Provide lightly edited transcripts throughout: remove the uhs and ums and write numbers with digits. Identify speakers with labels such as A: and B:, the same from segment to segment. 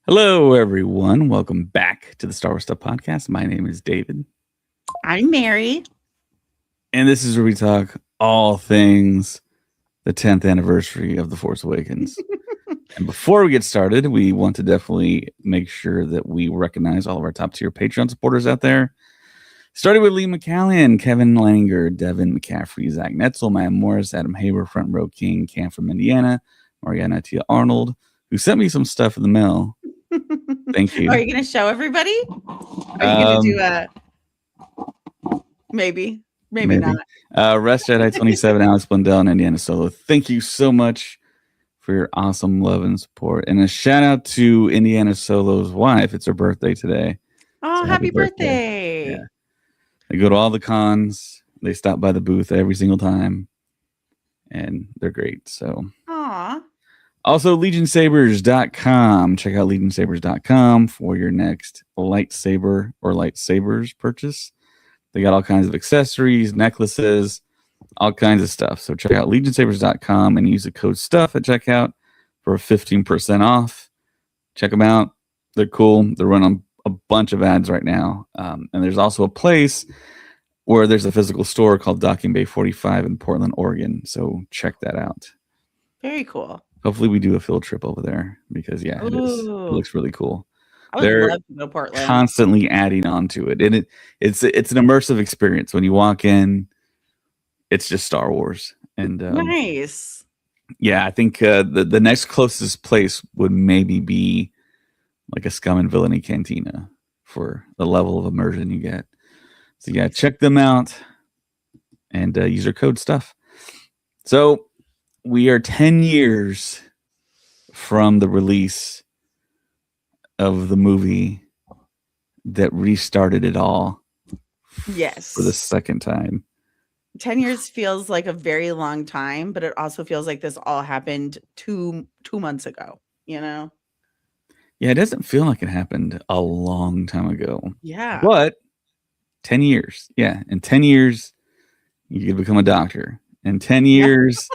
A: Hello, everyone. Welcome back to the Star Wars Stuff Podcast. My name is David.
B: I'm Mary.
A: And this is where we talk all things the 10th anniversary of The Force Awakens. And before we get started, we want to definitely make sure that we recognize all of our top tier Patreon supporters out there. Starting with Lee McCallion, Kevin Langer, Devin McCaffrey, Zach Netzel, Matt Morris, Adam Haber, Front Row King, Cam from Indiana, Mariana Tia Arnold, who sent me some stuff in the mail. Thank you.
B: Are you going to show everybody? Are you going to do a maybe not?
A: Rest Jedi 27, Alex Blundell, and Indiana Solo. Thank you so much for your awesome love and support. And a shout out to Indiana Solo's wife. It's her birthday today.
B: Oh, so happy birthday.
A: Yeah. They go to all the cons. They stop by the booth every single time. And they're great. So
B: Aww.
A: Also, LegionSabers.com. Check out LegionSabers.com for your next lightsaber or lightsabers purchase. They got all kinds of accessories, necklaces, all kinds of stuff. So check out LegionSabers.com and use the code STUFF at checkout for 15% off. Check them out. They're cool. They're running a bunch of ads right now. And there's also a place where there's a physical store called Docking Bay 45 in Portland, Oregon. So check that out.
B: Very cool.
A: Hopefully we do a field trip over there because it looks really cool.
B: I would love to go to Portland.
A: Constantly adding on to it. And it's an immersive experience. When you walk in, it's just Star Wars. And
B: nice.
A: Yeah, I think the next closest place would maybe be like a Scum and Villainy Cantina for the level of immersion you get. So yeah, check them out and use our code STUFF. So we are 10 years from the release of the movie that restarted it all.
B: Yes.
A: For the second time.
B: 10 years feels like a very long time, but it also feels like this all happened two months ago, you know?
A: Yeah, it doesn't feel like it happened a long time ago.
B: Yeah.
A: But 10 years. Yeah. In 10 years, you could become a doctor. In 10 years,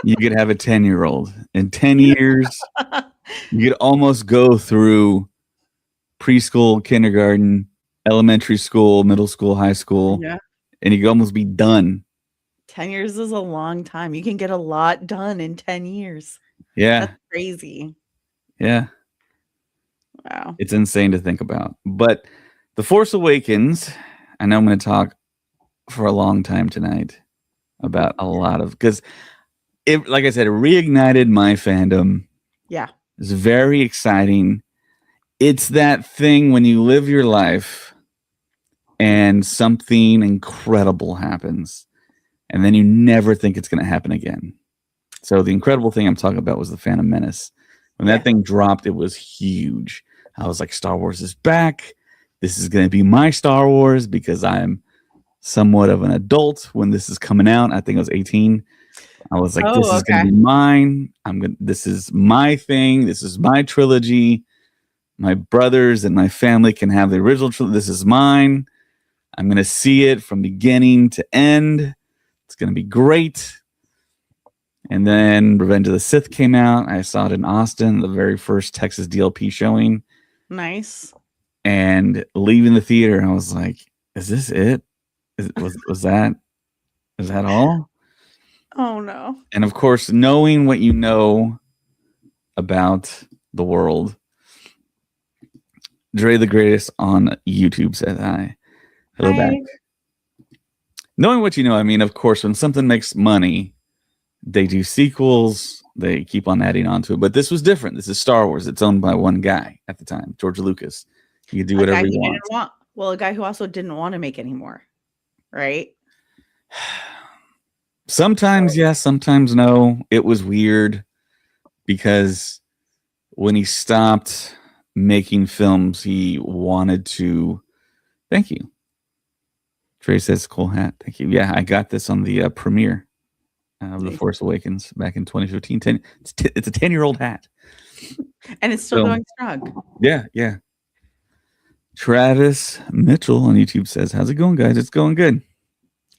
A: you could have a 10-year-old. In 10 years, you could almost go through preschool, kindergarten, elementary school, middle school, high school.
B: Yeah.
A: And you could almost be done.
B: 10 years is a long time. You can get a lot done in 10 years.
A: Yeah.
B: That's crazy.
A: Yeah.
B: Wow.
A: It's insane to think about. But The Force Awakens, I know I'm going to talk for a long time tonight about a lot of, because it, like I said, it reignited my fandom.
B: Yeah.
A: It's very exciting. It's that thing when you live your life and something incredible happens, and then you never think it's going to happen again. So the incredible thing I'm talking about was the Phantom Menace. When that thing dropped, it was huge. I was like, Star Wars is back. This is going to be my Star Wars because I'm somewhat of an adult when this is coming out. I think I was 18. I was like, this is going to be mine. This is my thing. This is my trilogy. My brothers and my family can have the original trilogy. This is mine. I'm going to see it from beginning to end. It's going to be great. And then Revenge of the Sith came out. I saw it in Austin, the very first Texas DLP showing.
B: Nice.
A: And leaving the theater, I was like, is this it? Was that all?
B: Oh, no.
A: And of course, knowing what you know about the world, Dre the Greatest on YouTube said hi. Hello back. Knowing what you know, I mean, of course, when something makes money, they do sequels, they keep on adding on to it. But this was different. This is Star Wars. It's owned by one guy at the time, George Lucas. He could do whatever he wants.
B: Well, a guy who also didn't want to make anymore, right?
A: Sometimes yes, sometimes no. It was weird because when he stopped making films, he wanted to. Thank you. Trey says, cool hat. Thank you. Yeah, I got this on the premiere of The Force Awakens back in 2015. It's a 10-year-old hat.
B: And it's still going strong.
A: Yeah, yeah. Travis Mitchell on YouTube says, how's it going, guys? It's going good.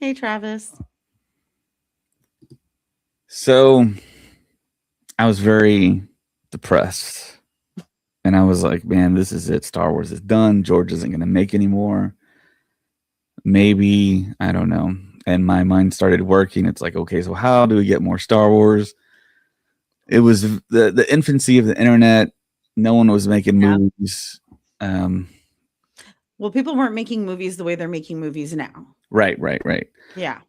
B: Hey, Travis.
A: So I was very depressed And I was like, man, this is it. Star Wars is done. George isn't going to make anymore. Maybe, I don't know. And my mind started working. It's like, okay, so how do we get more Star Wars? It was the infancy of the internet. No one was making
B: Yeah.
A: movies.
B: Well, people weren't making movies the way they're making movies now.
A: Right.
B: Yeah.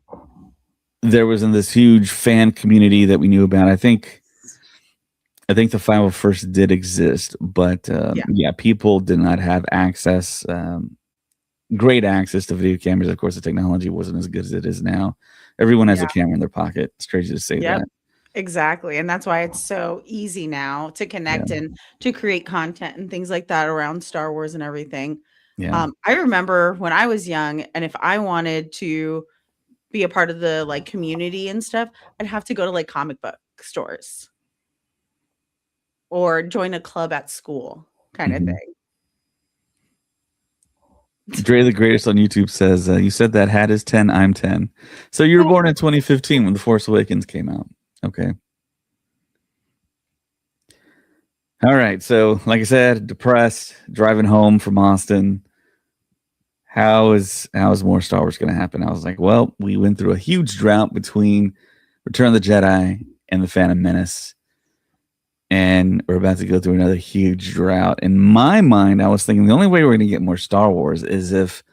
A: There wasn't this huge fan community that we knew about. I think the 501st did exist, but yeah, people did not have access, great access to video cameras. Of course, the technology wasn't as good as it is now. Everyone has a camera in their pocket. It's crazy to say that.
B: Exactly. And that's why it's so easy now to connect and to create content and things like that around Star Wars and everything.
A: Yeah.
B: I remember when I was young, and if I wanted to be a part of the like community and stuff, I'd have to go to like comic book stores or join a club at school kind of thing.
A: Dre the Greatest on YouTube says, you said that hat is 10, I'm 10. So you were born in 2015 when The Force Awakens came out. Okay. All right. So, like I said, depressed, driving home from Austin. How is more Star Wars going to happen? I was like, well, we went through a huge drought between Return of the Jedi and The Phantom Menace. And we're about to go through another huge drought. In my mind, I was thinking the only way we're going to get more Star Wars is if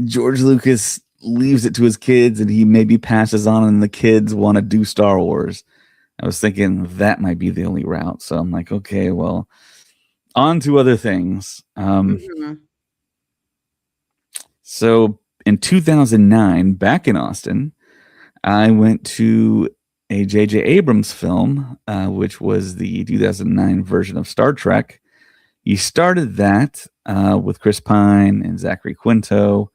A: George Lucas leaves it to his kids and he maybe passes on and the kids want to do Star Wars. I was thinking that might be the only route. So I'm like, okay, well, on to other things. So in 2009, back in Austin, I went to a J.J. Abrams film, which was the 2009 version of Star Trek. He started that with Chris Pine and Zachary Quinto,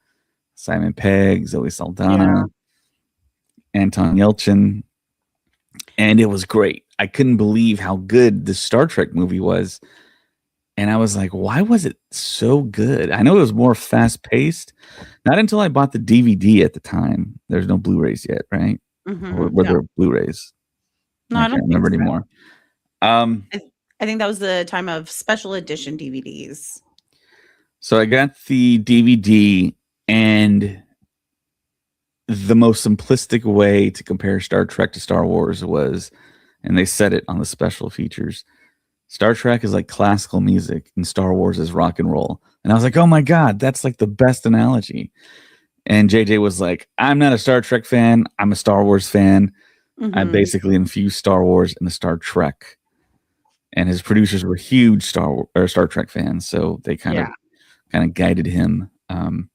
A: Simon Pegg, Zoe Saldana, Anton Yelchin, and it was great. I couldn't believe how good the Star Trek movie was. And I was like, why was it so good? I know it was more fast-paced. Not until I bought the DVD at the time. There's no Blu-rays yet, right? Or were there Blu-rays?
B: No,
A: I can't remember anymore.
B: I think that was the time of special edition DVDs.
A: So I got the DVD, and the most simplistic way to compare Star Trek to Star Wars was, and they said it on the special features, Star Trek is like classical music and Star Wars is rock and roll. And I was like, oh my God, that's like the best analogy. And JJ was like, I'm not a Star Trek fan. I'm a Star Wars fan. I basically infused Star Wars into Star Trek. And his producers were huge Star Trek fans. So they kind of guided him. And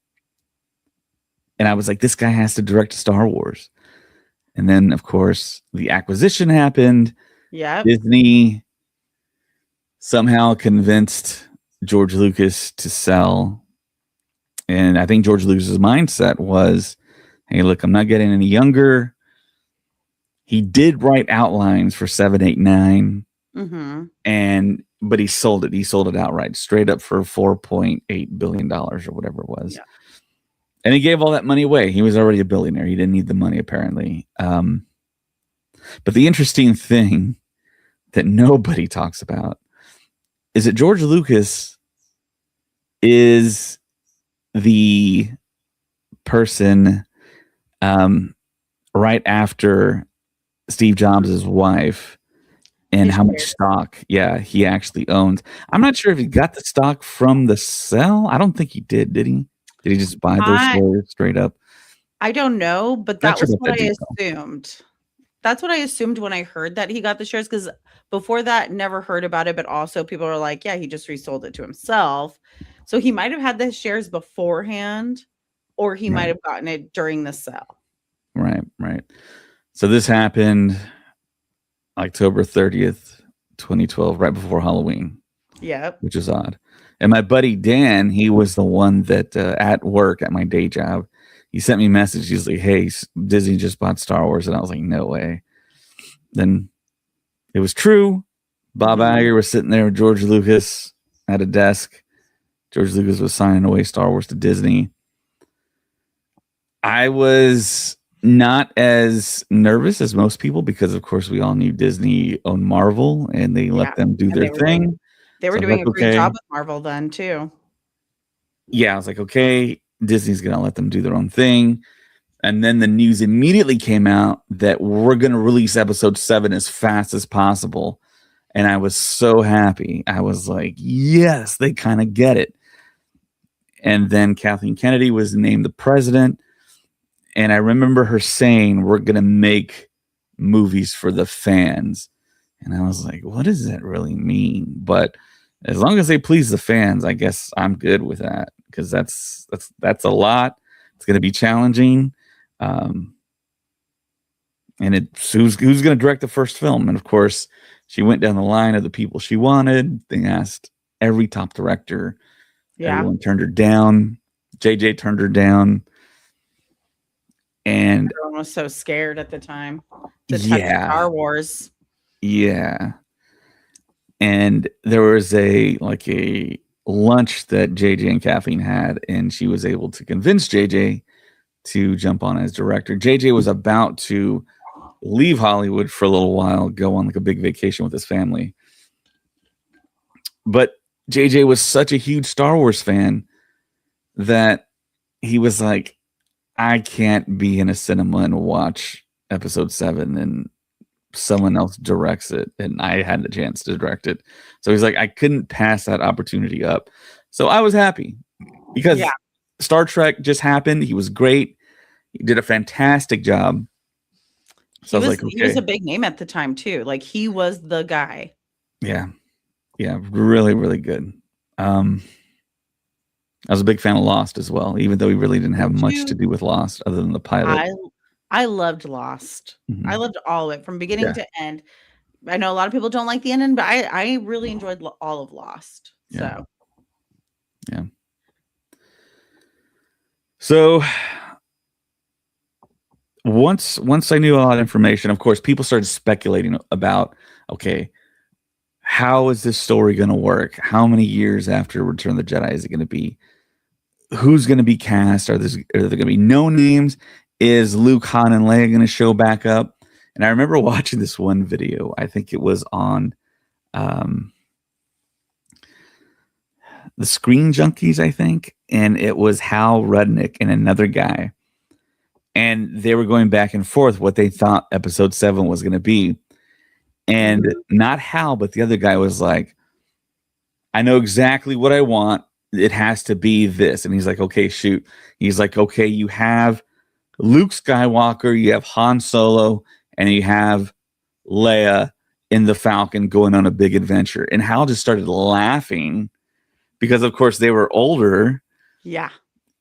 A: I was like, this guy has to direct Star Wars. And then, of course, the acquisition happened. Disney somehow convinced George Lucas to sell. And I think George Lucas's mindset was, hey, look, I'm not getting any younger. He did write outlines for 7, 8, 9. But he sold it. He sold it outright, straight up for $4.8 billion or whatever it was. And he gave all that money away. He was already a billionaire. He didn't need the money, apparently. But the interesting thing that nobody talks about is that George Lucas is the person right after Steve Jobs' wife and how much stock he actually owns. I'm not sure if he got the stock from the sell. I don't think he did he? Did he just buy those shares straight up?
B: I don't know, but that was what I assumed. That's what I assumed when I heard that he got the shares, because before that, never heard about it. But also people are like, yeah, he just resold it to himself. So he might have had the shares beforehand, or he might have gotten it during the sale.
A: Right. So this happened October 30th, 2012, right before Halloween. Which is odd. And my buddy Dan, he was the one that at work at my day job, he sent me a message. He's like, hey, Disney just bought Star Wars. And I was like, no way. Then it was true. Bob Iger was sitting there with George Lucas at a desk. George Lucas was signing away Star Wars to Disney. I was not as nervous as most people because, of course, we all knew Disney owned Marvel and they let them do their thing.
B: They were
A: So
B: doing
A: that's
B: a great
A: okay.
B: job with Marvel then too.
A: Yeah, I was like, okay, Disney's gonna let them do their own thing. And then the news immediately came out that we're gonna release episode 7 as fast as possible. And I was so happy. I was like, yes, they kind of get it. And then Kathleen Kennedy was named the president. And I remember her saying, we're going to make movies for the fans. And I was like, what does that really mean? But as long as they please the fans, I guess I'm good with that, because that's a lot. It's going to be challenging. And it's who's going to direct the first film. And of course, she went down the line of the people she wanted. They asked every top director.
B: Yeah.
A: Everyone turned her down. JJ turned her down. And
B: everyone was so scared at the time to touch Star Wars.
A: Yeah. And there was a lunch that JJ and Kathleen had, and she was able to convince JJ to jump on as director. JJ was about to leave Hollywood for a little while, go on like a big vacation with his family. But JJ was such a huge Star Wars fan that he was like, I can't be in a cinema and watch episode 7 and someone else directs it, and I had the chance to direct it. So he's like, I couldn't pass that opportunity up. So I was happy because Star Trek just happened. He was great. He did a fantastic job. So
B: he was a big name at the time too. Like, he was the guy.
A: Yeah. Yeah. Really, really good. I was a big fan of Lost as well, even though he really didn't have much to do with Lost other than the pilot.
B: I loved Lost. Mm-hmm. I loved all of it from beginning to end. I know a lot of people don't like the ending, but I really enjoyed all of Lost. So,
A: yeah. So once I knew a lot of information, of course, people started speculating about, okay, how is this story going to work? How many years after Return of the Jedi is it going to be? Who's going to be cast? Are there going to be no names? Is Luke, Han, and Leia going to show back up? And I remember watching this one video. I think it was on the Screen Junkies, I think. And it was Hal Rudnick and another guy. And they were going back and forth what they thought episode 7 was going to be. And not Hal, but the other guy was like, I know exactly what I want. It has to be this. And he's like, okay, shoot. He's like, okay, you have Luke Skywalker, you have Han Solo, and you have Leia in the Falcon going on a big adventure. And Hal just started laughing because, of course, they were older.
B: Yeah.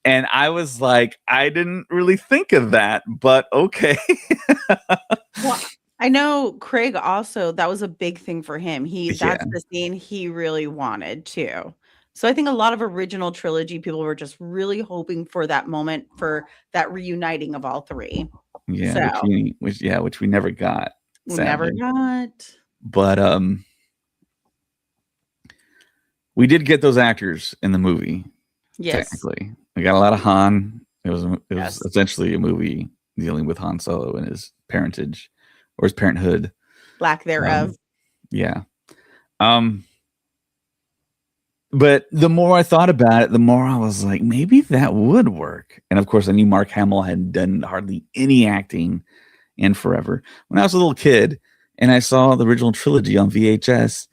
A: And I was like, I didn't really think of that, but okay.
B: Well, I know Craig also, that was a big thing for him. That's the scene he really wanted too. So I think a lot of original trilogy people were just really hoping for that moment, for that reuniting of all three.
A: Yeah,
B: so,
A: which we never got.
B: We never got.
A: But we did get those actors in the movie.
B: Yes.
A: Technically. We got a lot of Han. It was essentially a movie dealing with Han Solo and his parentage or his parenthood.
B: Lack thereof.
A: Yeah. But the more I thought about it, the more I was like, maybe that would work. And of course, I knew Mark Hamill hadn't done hardly any acting in forever. When I was a little kid and I saw the original trilogy on VHS,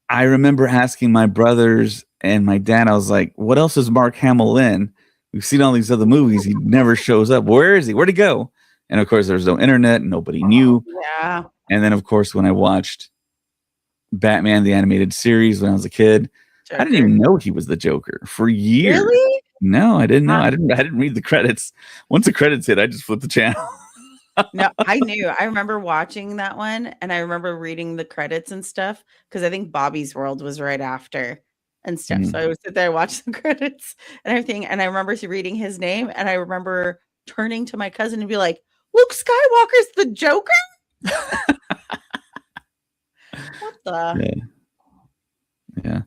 A: I remember asking my brothers and my dad, I was like, what else is Mark Hamill in? We've seen all these other movies. He never shows up. Where is he? Where'd he go? And of course, there's no internet. Nobody knew.
B: Yeah.
A: And then, of course, when I watched Batman, the animated series when I was a kid, Joker. I didn't even know he was the Joker for years.
B: Really?
A: No, I didn't know. I didn't read the credits. Once the credits hit, I just flipped the channel.
B: No, I knew. I remember watching that one, and I remember reading the credits and stuff, because I think Bobby's World was right after and stuff. So I would sit there and watch the credits and everything. And I remember reading his name, and I remember turning to my cousin and be like, Luke Skywalker's the Joker? What the?
A: Yeah.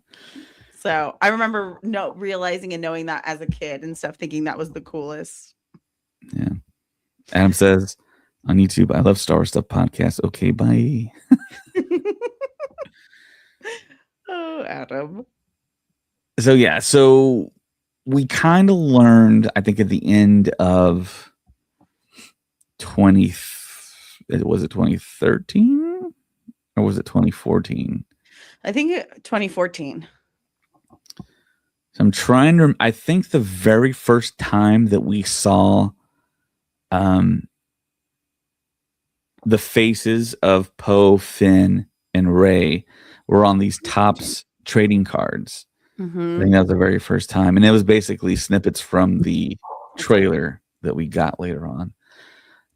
B: So I remember realizing and knowing that as a kid and stuff, thinking that was the coolest.
A: Yeah. Adam says on YouTube, I love Star Wars Stuff podcast. Okay, bye.
B: Adam.
A: So we kind of learned, I think, at the end of 2013 or was it 2014?
B: I think 2014.
A: So I'm trying to. I think the very first time that we saw, the faces of Poe, Finn, and Rey were on these Topps trading cards. I think that was the very first time, and it was basically snippets from the trailer that we got later on.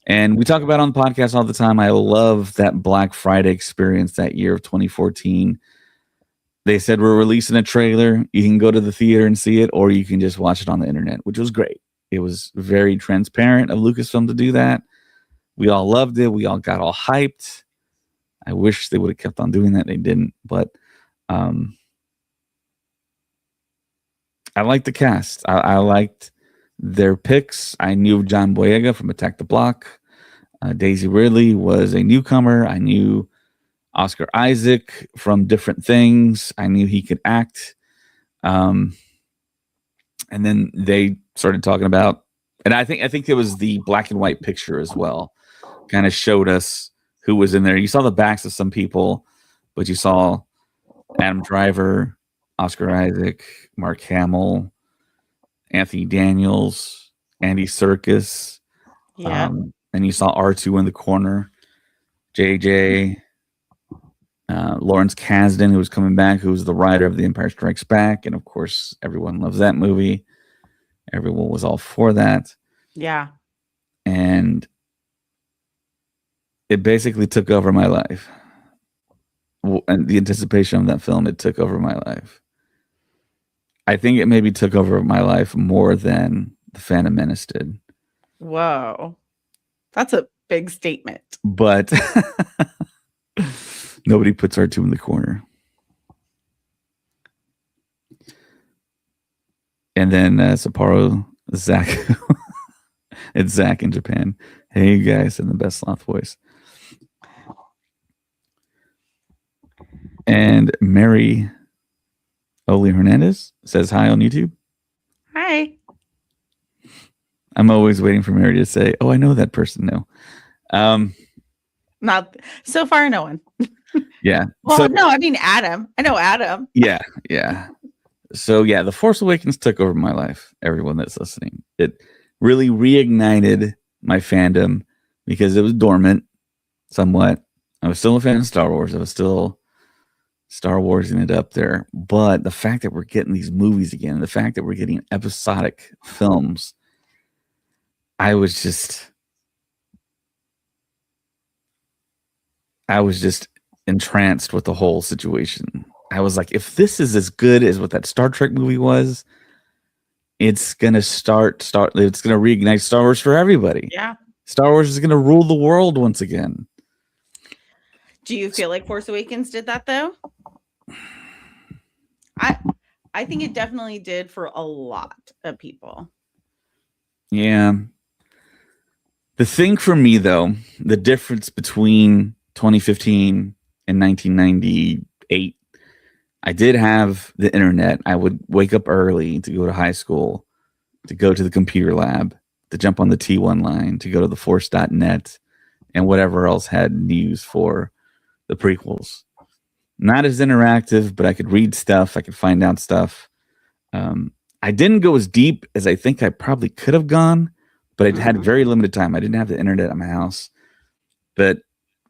A: And we talk about on the podcast all the time. I love that Black Friday experience that year of 2014. They said we're releasing a trailer. You can go to the theater and see it, or you can just watch it on the internet, which was great. It was very transparent of Lucasfilm to do that. We all loved it. We all got all hyped. I wish they would have kept on doing that. They didn't, but I liked the cast. I liked their picks. I knew John Boyega from Attack the Block. Daisy Ridley was a newcomer. I knew Oscar Isaac from different things. I knew he could act. And then they started talking about, and I think it was the black and white picture as well. Kind of showed us who was in there. You saw the backs of some people, but you saw Adam Driver, Oscar Isaac, Mark Hamill, Anthony Daniels, Andy Serkis.
B: Yeah.
A: And you saw R2 in the corner. JJ, Lawrence Kasdan, who was coming back, who was the writer of The Empire Strikes Back. And of course, everyone loves that movie. Everyone was all for that.
B: Yeah.
A: And it basically took over my life. And the anticipation of that film, it took over my life. I think it maybe took over my life more than The Phantom Menace did.
B: Whoa. That's a big statement.
A: But nobody puts R2 in the corner. And then Sapporo, Zach. It's Zach in Japan. Hey, you guys, in the best sloth voice. And Mary Oli Hernandez says hi on YouTube.
B: Hi.
A: I'm always waiting for Mary to say, "Oh, I know that person." No,
B: not so far. No one.
A: Yeah.
B: Well, so, no, I mean Adam. I know Adam.
A: Yeah. So yeah, The Force Awakens took over my life. Everyone that's listening, it really reignited my fandom because it was dormant somewhat. I was still a fan of Star Wars. I was still Star Warsing it up there. But the fact that we're getting these movies again, the fact that we're getting episodic films, I was just entranced with the whole situation. I was like, if this is as good as what that Star Trek movie was, it's gonna it's gonna reignite Star Wars for everybody.
B: Yeah.
A: Star Wars is gonna rule the world once again.
B: Do you feel like Force Awakens did that though? I think it definitely did for a lot of people.
A: Yeah. The thing for me though, the difference between 2015 and 1998, I did have the internet. I would wake up early to go to high school, to go to the computer lab, to jump on the T1 line, to go to the force.net and whatever else had news for the prequels. Not as interactive, but I could read stuff. I could find out stuff. I didn't go as deep as I think I probably could have gone, but I had very limited time. I didn't have the internet at my house. But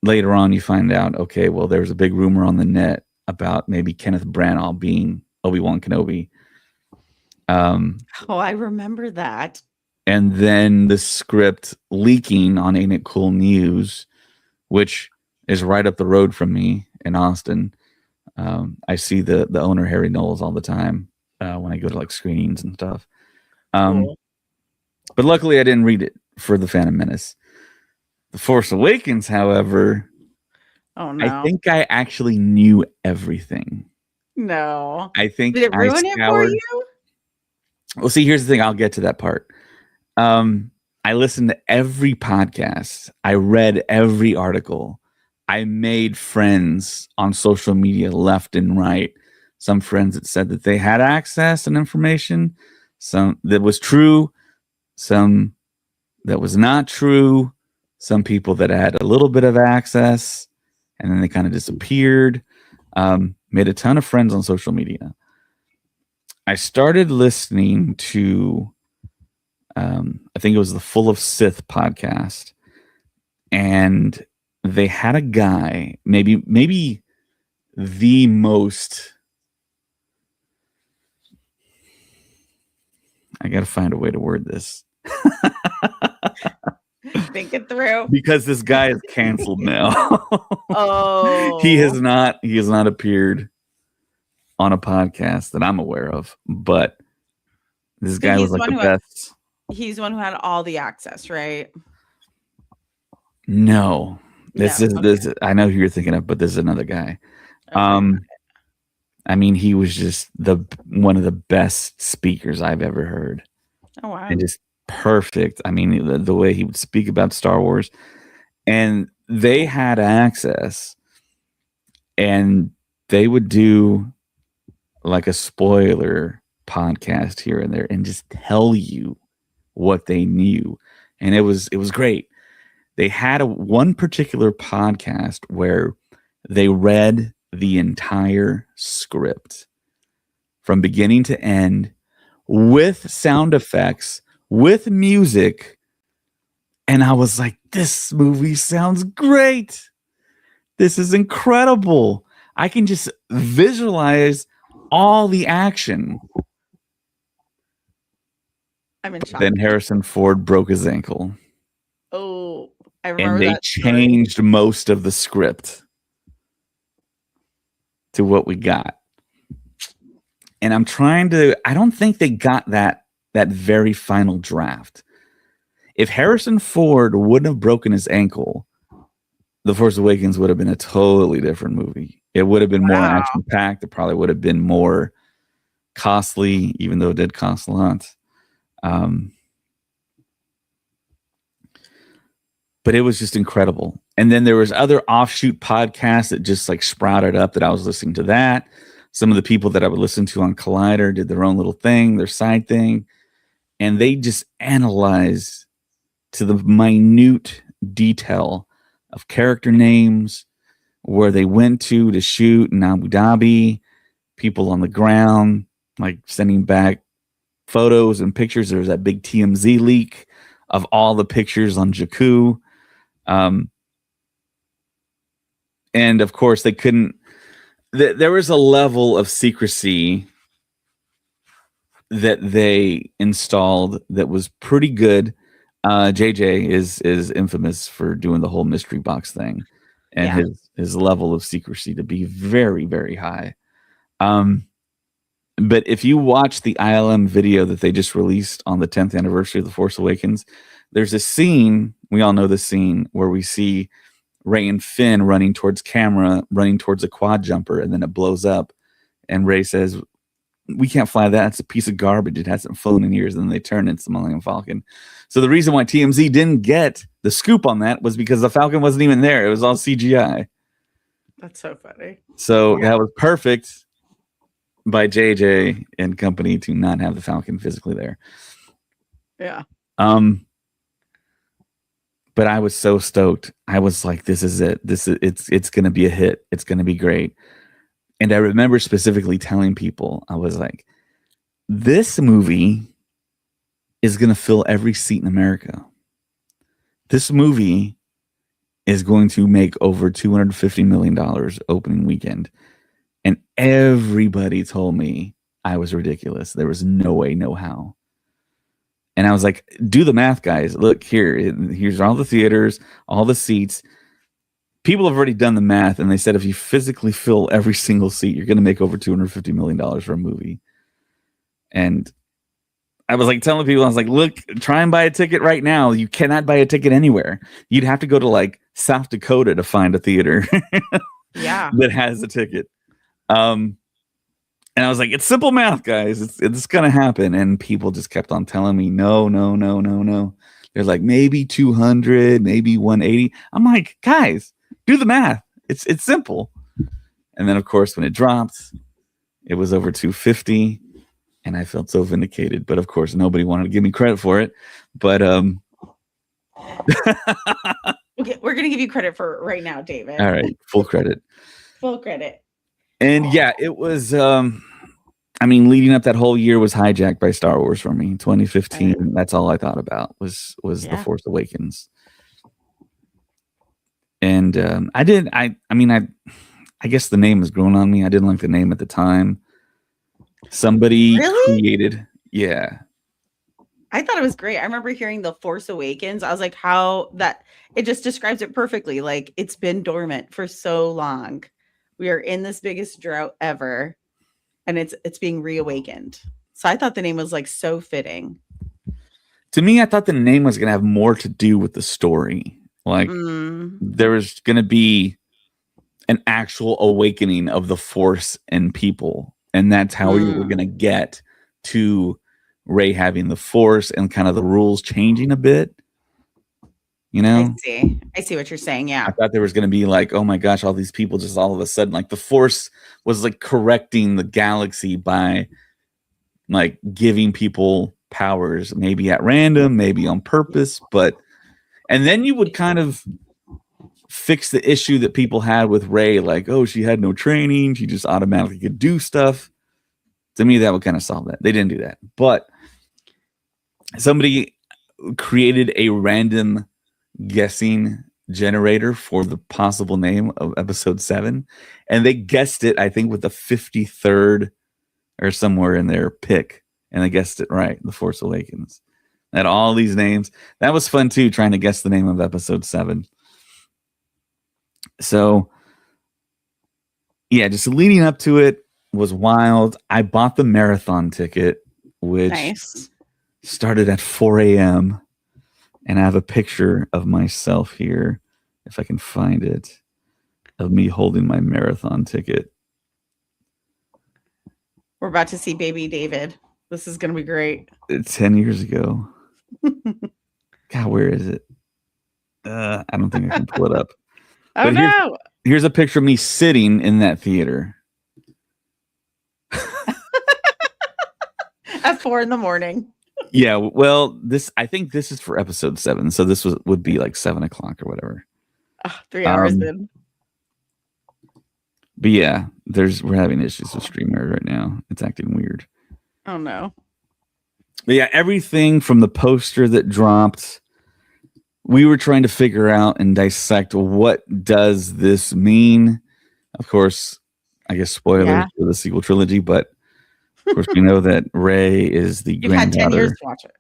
A: later on, you find out, okay, well, there was a big rumor on the net about maybe Kenneth Branagh being Obi-Wan Kenobi.
B: I remember that.
A: And then the script leaking on Ain't It Cool News, which is right up the road from me in Austin. I see the owner, Harry Knowles, all the time when I go to like screenings and stuff.
B: Cool.
A: But luckily I didn't read it for The Phantom Menace. The Force Awakens, however,
B: oh no,
A: I think I actually knew everything.
B: No.
A: I think
B: did it ruin it for you?
A: Well, see, here's the thing. I'll get to that part. I listened to every podcast. I read every article. I made friends on social media left and right some friends that said that they had access and information, some that was true, some that was not true, some people that had a little bit of access and then they kind of disappeared. Made a ton of friends on social media. I started listening to, I think it was the Full of Sith podcast, and they had a guy, maybe the most. I got to find a way to word this.
B: Think it through.
A: Because this guy is canceled now.
B: Oh.
A: He has not appeared on a podcast that I'm aware of, but this guy was like the best.
B: He's the one who had all the access, right?
A: No. This I know who you're thinking of, but this is another guy. Okay. I mean, he was just one of the best speakers I've ever heard.
B: Oh wow.
A: And just perfect. I mean, the way he would speak about Star Wars, and they had access, and they would do like a spoiler podcast here and there and just tell you what they knew. And it was great. They had one particular podcast where they read the entire script from beginning to end with sound effects, with music. And I was like, this movie sounds great. This is incredible. I can just visualize all the action.
B: I'm in shock.
A: Then Harrison Ford broke his ankle.
B: Oh, I remember
A: and they
B: that
A: changed most of the script to what we got. And I don't think they got that very final draft. If Harrison Ford wouldn't have broken his ankle, The Force Awakens would have been a totally different movie. It would have been more action-packed. It probably would have been more costly, even though it did cost a lot. But it was just incredible. And then there was other offshoot podcasts that just like sprouted up that I was listening to that. Some of the people that I would listen to on Collider did their own little thing, their side thing. And they just analyzed to the minute detail of character names, where they went to shoot in Abu Dhabi, people on the ground, like sending back photos and pictures. There was that big TMZ leak of all the pictures on Jakku. And of course they couldn't, there was a level of secrecy that they installed that was pretty good. JJ is infamous for doing the whole mystery box thing, and his level of secrecy to be very, very high. But if you watch the ILM video that they just released on the 10th anniversary of The Force Awakens, there's a scene, we all know the scene, where we see Rey and Finn running towards camera, running towards a quad jumper, and then it blows up. And Rey says, "We can't fly that. It's a piece of garbage. It hasn't flown in years." And then they turn into the Millennium Falcon. So the reason why TMZ didn't get the scoop on that was because the Falcon wasn't even there. It was all CGI.
B: That's so funny.
A: So that was perfect by JJ and company to not have the Falcon physically there.
B: Yeah.
A: But I was so stoked. I was like, this is it. It's going to be a hit. It's going to be great. And I remember specifically telling people, I was like, this movie is going to fill every seat in America. This movie is going to make over $250 million opening weekend. And everybody told me I was ridiculous. There was no way, no how. And I was like, do the math, guys. Look, here's all the theaters, all the seats. People have already done the math, and they said if you physically fill every single seat, you're going to make over $250 million for a movie. And I was like telling people, I was like, look, try and buy a ticket right now. You cannot buy a ticket anywhere. You'd have to go to like South Dakota to find a theater that has a ticket. And I was like, it's simple math, guys. It's going to happen. And people just kept on telling me, no. They're like, maybe 200, maybe 180. I'm like, guys, do the math. It's simple. And then, of course, when it dropped, It was over 250, and I felt so vindicated. But of course, nobody wanted to give me credit for it. But
B: okay, we're gonna give you credit for it right now, David.
A: All right, full credit.
B: Full credit.
A: And yeah, it was. I mean, leading up that whole year was hijacked by Star Wars for me. 2015. Right. That's all I thought about was The Force Awakens. And I guess the name has grown on me. I didn't like the name at the time. Somebody created, yeah.
B: I thought it was great. I remember hearing The Force Awakens. I was like, how that it just describes it perfectly. Like, it's been dormant for so long. We are in this biggest drought ever, and it's being reawakened. So I thought the name was like so fitting.
A: To me, I thought the name was going to have more to do with the story. Like there was going to be an actual awakening of the Force in people. And that's how we were going to get to Rey having the Force and kind of the rules changing a bit. You know?
B: I see what you're saying. Yeah.
A: I thought there was going to be like, oh my gosh, all these people just all of a sudden, like the Force was like correcting the galaxy by like giving people powers, maybe at random, maybe on purpose. And then you would kind of fix the issue that people had with Rey, like, oh, she had no training, she just automatically could do stuff. To me, that would kind of solve that. They didn't do that. But somebody created a random guessing generator for the possible name of episode 7, and they guessed it, I think, with the 53rd or somewhere in their pick, and they guessed it right. The Force Awakens. Had all these names. That was fun too, trying to guess the name of episode 7. So yeah, just leading up to it was wild. I bought the marathon ticket, which started at 4 a.m. And I have a picture of myself here, if I can find it, of me holding my marathon ticket.
B: We're about to see baby David. This is going to be great.
A: It's 10 years ago. God, where is it? I don't think I can pull it up.
B: Oh, no.
A: Here's a picture of me sitting in that theater.
B: At 4 a.m.
A: Yeah, well, I think this is for episode 7, so this would be like 7 o'clock or whatever.
B: 3 hours in.
A: But yeah, we're having issues with StreamYard right now. It's acting weird.
B: Oh no.
A: But yeah, everything from the poster that dropped, we were trying to figure out and dissect what does this mean. Of course, I guess spoilers for the sequel trilogy, but of course we know that Rey is the granddaughter.
B: Had 10 years to watch it.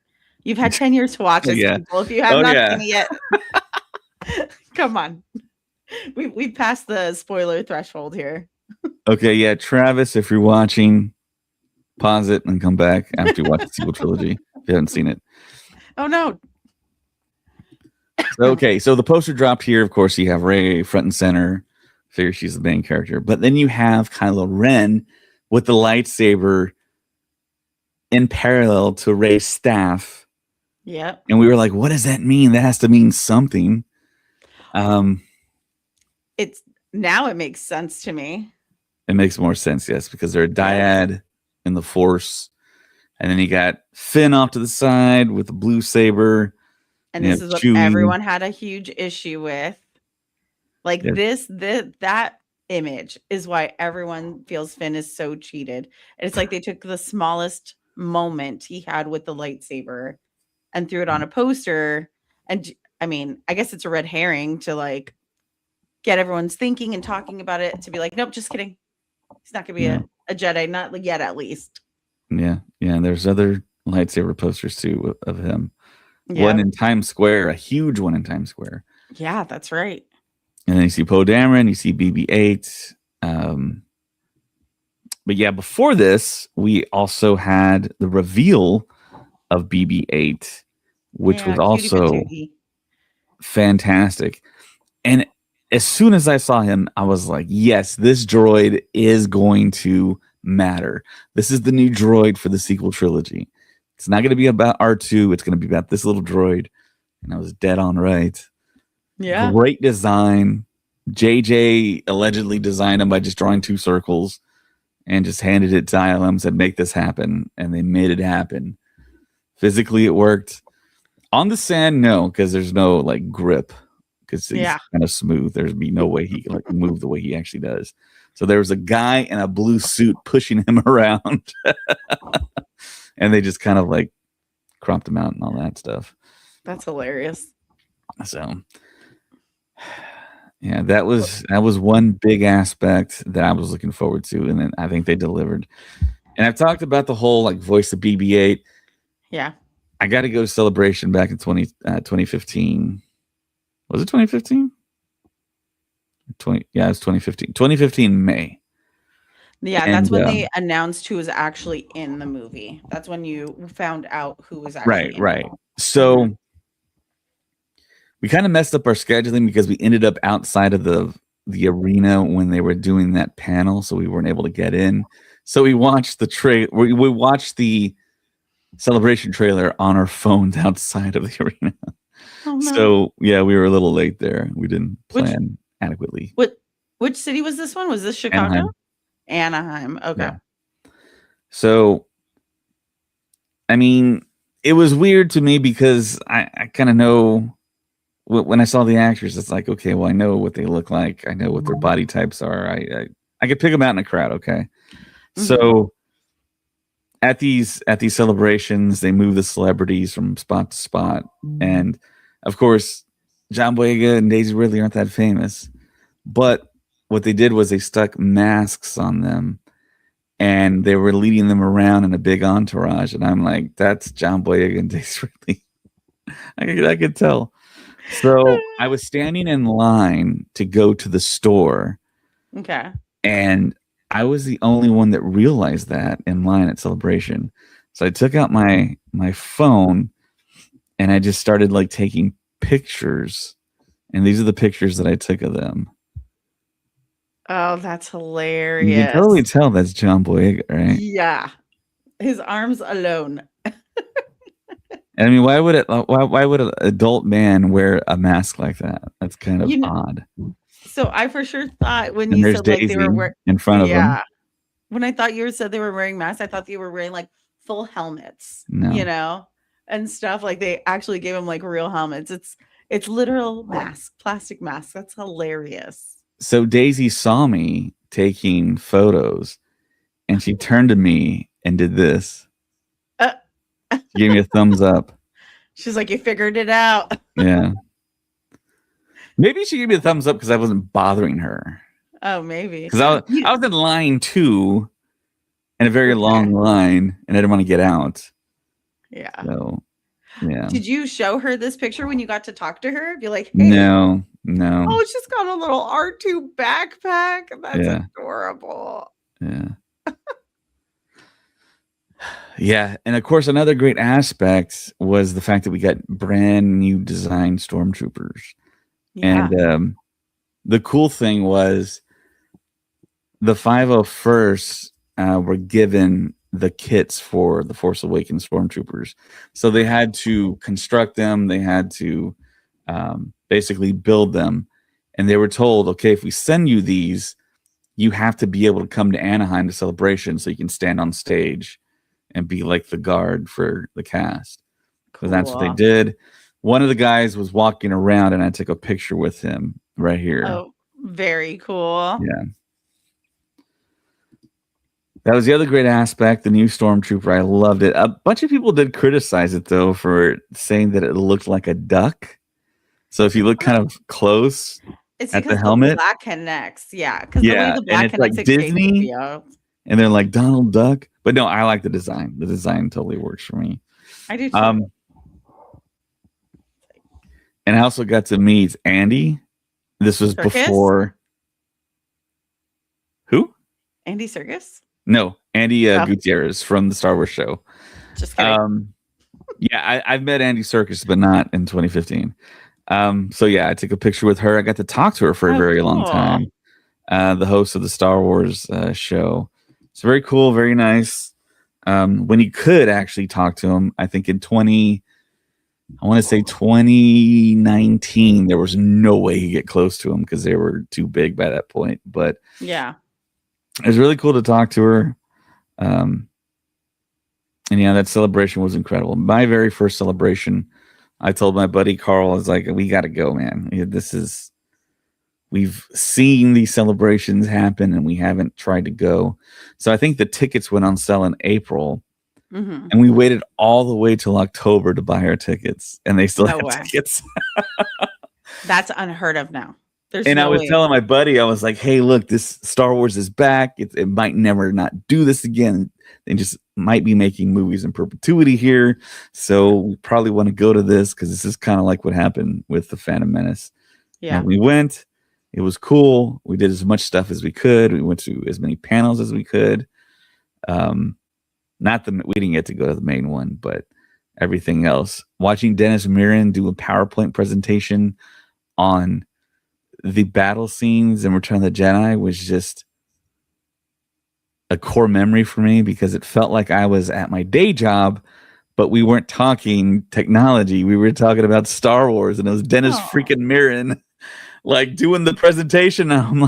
B: You've had 10 years to watch this, people. If you have not seen it yet, come on. We've passed the spoiler threshold here.
A: Okay, yeah, Travis, if you're watching, pause it and come back after you watch the sequel trilogy if you haven't seen it.
B: Oh no.
A: So the poster dropped here. Of course, you have Rey front and center. Figure she's the main character. But then you have Kylo Ren with the lightsaber in parallel to Rey's staff.
B: Yeah.
A: And we were like, what does that mean? That has to mean something.
B: Now it makes sense to me.
A: It makes more sense, yes, because they're a dyad in the Force. And then you got Finn off to the side with the blue saber.
B: And this is what everyone had a huge issue with. Like that image is why everyone feels Finn is so cheated. And it's like they took the smallest moment he had with the lightsaber and threw it on a poster. And I mean, I guess it's a red herring to like get everyone's thinking and talking about it, to be like, nope, just kidding. He's not going to be a Jedi, not yet at least.
A: Yeah. Yeah. And there's other lightsaber posters too of him. One in Times Square, a huge one in Times Square.
B: Yeah, that's right.
A: And then you see Poe Dameron, you see BB-8. But yeah, before this, we also had the reveal of BB-8, which was also fantastic. And as soon as I saw him, I was like, yes, this droid is going to matter. This is the new droid for the sequel trilogy. It's not going to be about R2. It's going to be about this little droid. And I was dead on right.
B: Yeah.
A: Great design. JJ allegedly designed him by just drawing 2 circles. and just handed it to ILM, said, make this happen. And they made it happen. Physically, it worked. On the sand, no, because there's no like grip, because he's kind of smooth. There'd be no way he can like move the way he actually does. So there was a guy in a blue suit pushing him around, and they just kind of like cropped him out and all that stuff.
B: That's hilarious.
A: So yeah, that was one big aspect that I was looking forward to, and then I think they delivered. And I've talked about the whole like voice of BB-8.
B: Yeah.
A: I got to go to Celebration back in 2015. Was it 2015? Yeah, it was 2015. 2015 May.
B: Yeah, and that's when they announced who was actually in the movie. That's when you found out who was actually in
A: right. So we kind of messed up our scheduling because we ended up outside of the arena when they were doing that panel, so we weren't able to get in. So we watched we watched the Celebration trailer on our phones outside of the arena. Oh, no. So yeah, we were a little late there. We didn't plan adequately.
B: Which city was this one? Was this Chicago? Anaheim. Okay. Yeah.
A: So I mean, it was weird to me because I kind of know when I saw the actors, it's like, okay, well, I know what they look like. I know what their body types are. I could pick them out in a crowd. Okay. Mm-hmm. So at these celebrations, they move the celebrities from spot to spot. And of course, John Boyega and Daisy Ridley aren't that famous, but what they did was they stuck masks on them and they were leading them around in a big entourage. And I'm like, that's John Boyega and Daisy Ridley. I could tell. So I was standing in line to go to the store.
B: Okay.
A: And I was the only one that realized that in line at Celebration. So I took out my phone and I just started like taking pictures. And these are the pictures that I took of them.
B: Oh, that's hilarious.
A: You can totally tell that's John Boyega, right?
B: Yeah. His arms alone.
A: I mean, why would an adult man wear a mask like that? That's kind of odd.
B: So I for sure thought when you said
A: Daisy
B: like they were wearing
A: in front of them.
B: When I thought you said they were wearing masks, I thought they were wearing like full helmets, and stuff. Like they actually gave them like real helmets. It's literal mask, plastic mask. That's hilarious.
A: So Daisy saw me taking photos, and she turned to me and did this. She gave me a thumbs up.
B: She's like, "You figured it out."
A: Yeah. Maybe she gave me a thumbs up because I wasn't bothering her.
B: Oh, maybe.
A: Because I was in line 2, in a very long line, and I didn't want to get out.
B: Yeah.
A: So, yeah.
B: Did you show her this picture when you got to talk to her? Be like,
A: hey. No.
B: Oh, she's got a little R2 backpack. That's adorable.
A: Yeah. Yeah, and of course, another great aspect was the fact that we got brand new design stormtroopers. Yeah. And the cool thing was the 501st were given the kits for the Force Awakens stormtroopers. So they had to construct them. They had to basically build them. And they were told, okay, if we send you these, you have to be able to come to Anaheim to Celebration so you can stand on stage and be like the guard for the cast. Because that's what they did. One of the guys was walking around and I took a picture with him right here.
B: Oh, very cool.
A: Yeah. That was the other great aspect, the new Stormtrooper. I loved it. A bunch of people did criticize it, though, for saying that it looked like a duck. So if you look kind of close at the helmet.
B: The black connects. Yeah. Because the way the black connects,
A: like Disney. And they're like Donald Duck. But no, I like the design. The design totally works for me.
B: I do too.
A: And I also got to meet Andy. This was before. Who?
B: Andy Serkis?
A: No, Andy Gutierrez from the Star Wars show.
B: Just kidding.
A: Yeah, I've met Andy Serkis, but not in 2015. So yeah, I took a picture with her. I got to talk to her for a very long time. The host of the Star Wars show. It's very cool, very nice. When you could actually talk to him, I think in 2019, there was no way he'd get close to him because they were too big by that point. But
B: yeah,
A: It was really cool to talk to her. Um, and yeah, that celebration was incredible. My very first celebration, I told my buddy Carl, I was like, we got to go, man. We've seen these celebrations happen and we haven't tried to go. So I think the tickets went on sale in April.
B: Mm-hmm.
A: And we waited all the way till October to buy our tickets, and they still
B: No
A: had
B: way.
A: tickets.
B: That's unheard of now. There's
A: And I
B: no
A: was
B: way.
A: telling my buddy, I was like, "Hey, look, this Star Wars is back. It might never not do this again. They just might be making movies in perpetuity here. So we probably want to go to this because this is kind of like what happened with the Phantom Menace."
B: Yeah.
A: And we went. It was cool. We did as much stuff as we could. We went to as many panels as we could. We didn't get to go to the main one, but everything else. Watching Dennis Mirren do a PowerPoint presentation on the battle scenes in Return of the Jedi was just a core memory for me because it felt like I was at my day job, but we weren't talking technology. We were talking about Star Wars, and it was Dennis freaking Mirren like doing the presentation. And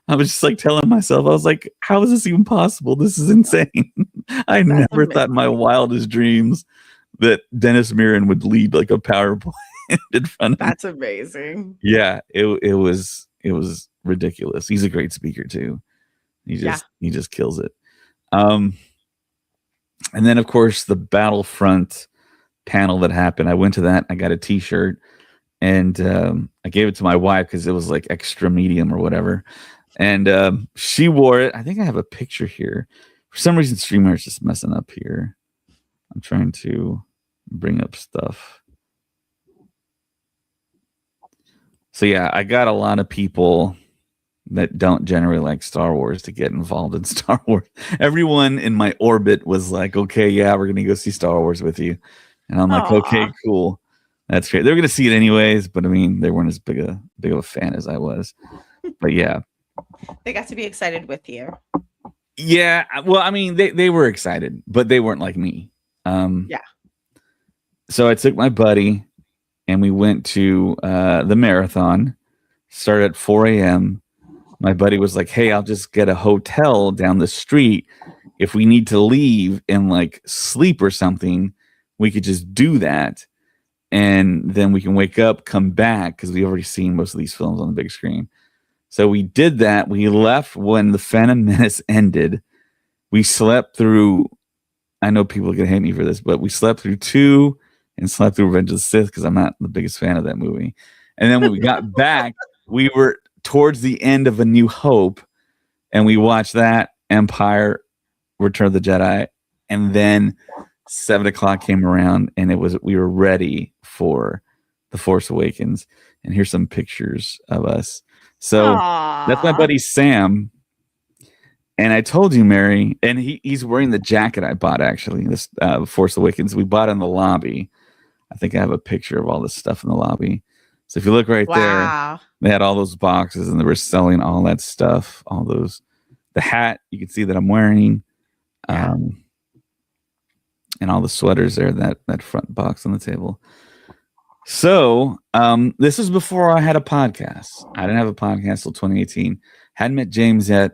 A: I was just like telling myself, I was like, how is this even possible? This is insane. I never thought in my wildest dreams that Dennis Mirren would lead like a PowerPoint in front of me.
B: That's amazing.
A: Yeah, it was ridiculous. He's a great speaker too. He just kills it. And then of course the Battlefront panel that happened. I went to that. I got a T-shirt. And I gave it to my wife because it was like extra medium or whatever. And she wore it. I think I have a picture here. For some reason, Streamer is just messing up here. I'm trying to bring up stuff. So yeah, I got a lot of people that don't generally like Star Wars to get involved in Star Wars. Everyone in my orbit was like, okay, yeah, we're going to go see Star Wars with you. And I'm like, okay, cool. That's great. They were going to see it anyways, but I mean, they weren't as big of a fan as I was. But yeah,
B: they got to be excited with you.
A: Yeah, well, I mean, they were excited, but they weren't like me.
B: Yeah.
A: So I took my buddy, and we went to the marathon. Started at 4 a.m. My buddy was like, "Hey, I'll just get a hotel down the street. If we need to leave and like sleep or something, we could just do that." And then we can wake up, come back, because we've already seen most of these films on the big screen. So we did that. We left when the Phantom Menace ended. We slept through, I know people are going to hate me for this, but we slept through 2 and slept through Revenge of the Sith because I'm not the biggest fan of that movie. And then when we got back, we were towards the end of A New Hope, and we watched that, Empire, Return of the Jedi, and then 7 o'clock came around, and we were ready for The Force Awakens. And here's some pictures of us. So that's my buddy Sam. And I told you, Mary, and he's wearing the jacket I bought, actually, this Force Awakens. We bought in the lobby. I think I have a picture of all this stuff in the lobby. So if you look right there, they had all those boxes, and they were selling all that stuff, all those. The hat, you can see that I'm wearing. And all the sweaters there, that front box on the table. So this was before I had a podcast. I didn't have a podcast till 2018. Hadn't met James yet.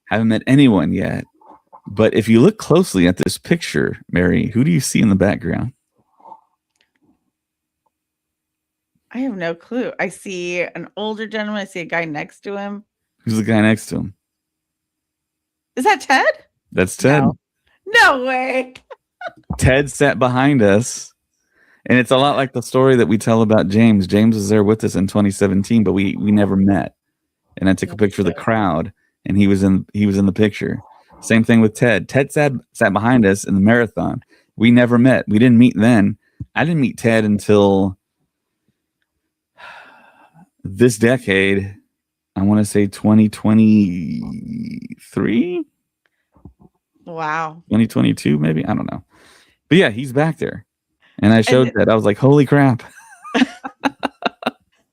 A: Haven't met anyone yet. But if you look closely at this picture, Mary, who do you see in the background?
B: I have no clue. I see an older gentleman. I see a guy next to him.
A: Who's the guy next to him?
B: Is that Ted?
A: That's Ted.
B: No way.
A: Ted sat behind us. And it's a lot like the story that we tell about James. James was there with us in 2017, but we never met. And I took a picture of the crowd, and he was in the picture. Same thing with Ted. Ted sat behind us in the marathon. We never met. We didn't meet then. I didn't meet Ted until this decade. I want to say 2023.
B: Wow.
A: 2022, maybe. I don't know. But yeah, he's back there. And I showed that. I was like, holy crap.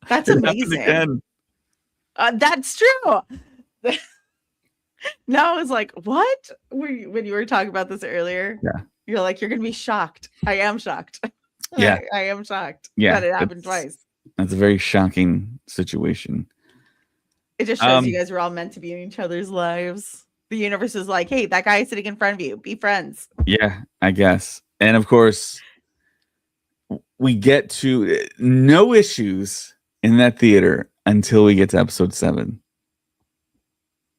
B: That's amazing. That's true. No, I was like, what? When you were talking about this earlier, you're like, you're going to be shocked. I am shocked.
A: Yeah.
B: I am shocked
A: that
B: it happened twice.
A: That's a very shocking situation.
B: It just shows you guys were all meant to be in each other's lives. The universe is like, hey, that guy is sitting in front of you. Be friends.
A: Yeah, I guess. And of course, we get to no issues in that theater until we get to episode 7.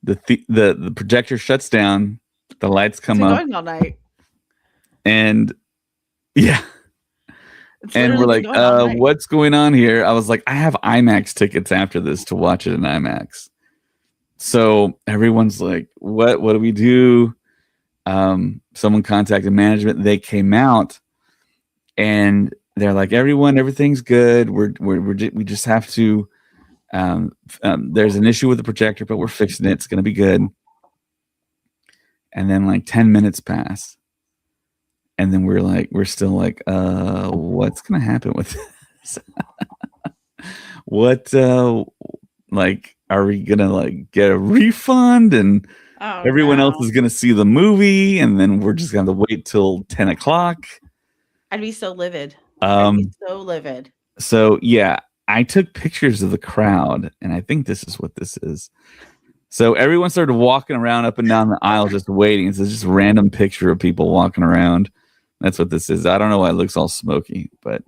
A: The projector shuts down, the lights come up,
B: going all night,
A: and yeah, and we're like, what's going on here? I was like, I have IMAX tickets after this to watch it in IMAX. So everyone's like, what do we do? Someone contacted management. They came out and they're like, everything's good. We just have to, there's an issue with the projector, but we're fixing it. It's going to be good. And then like 10 minutes pass. And then we're still like, what's going to happen with this? What, like, are we going to like get a refund? And everyone else is going to see the movie. And then we're just going to wait till 10 o'clock.
B: I'd be so livid. I'd be so livid.
A: So yeah, I took pictures of the crowd, and I think this is what this is. So everyone started walking around up and down the aisle just waiting. It's just a random picture of people walking around. That's what this is. I don't know why it looks all smoky, but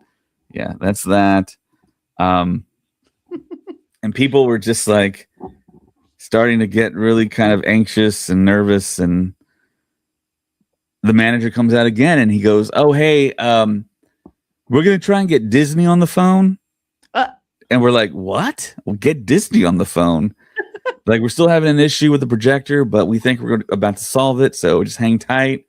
A: yeah, that's that. And people were just like starting to get really kind of anxious and nervous, and the manager comes out again and he goes, oh, hey, we're going to try and get Disney on the phone. And we're like, what? We'll get Disney on the phone. Like, we're still having an issue with the projector, but we think we're about to solve it. So just hang tight.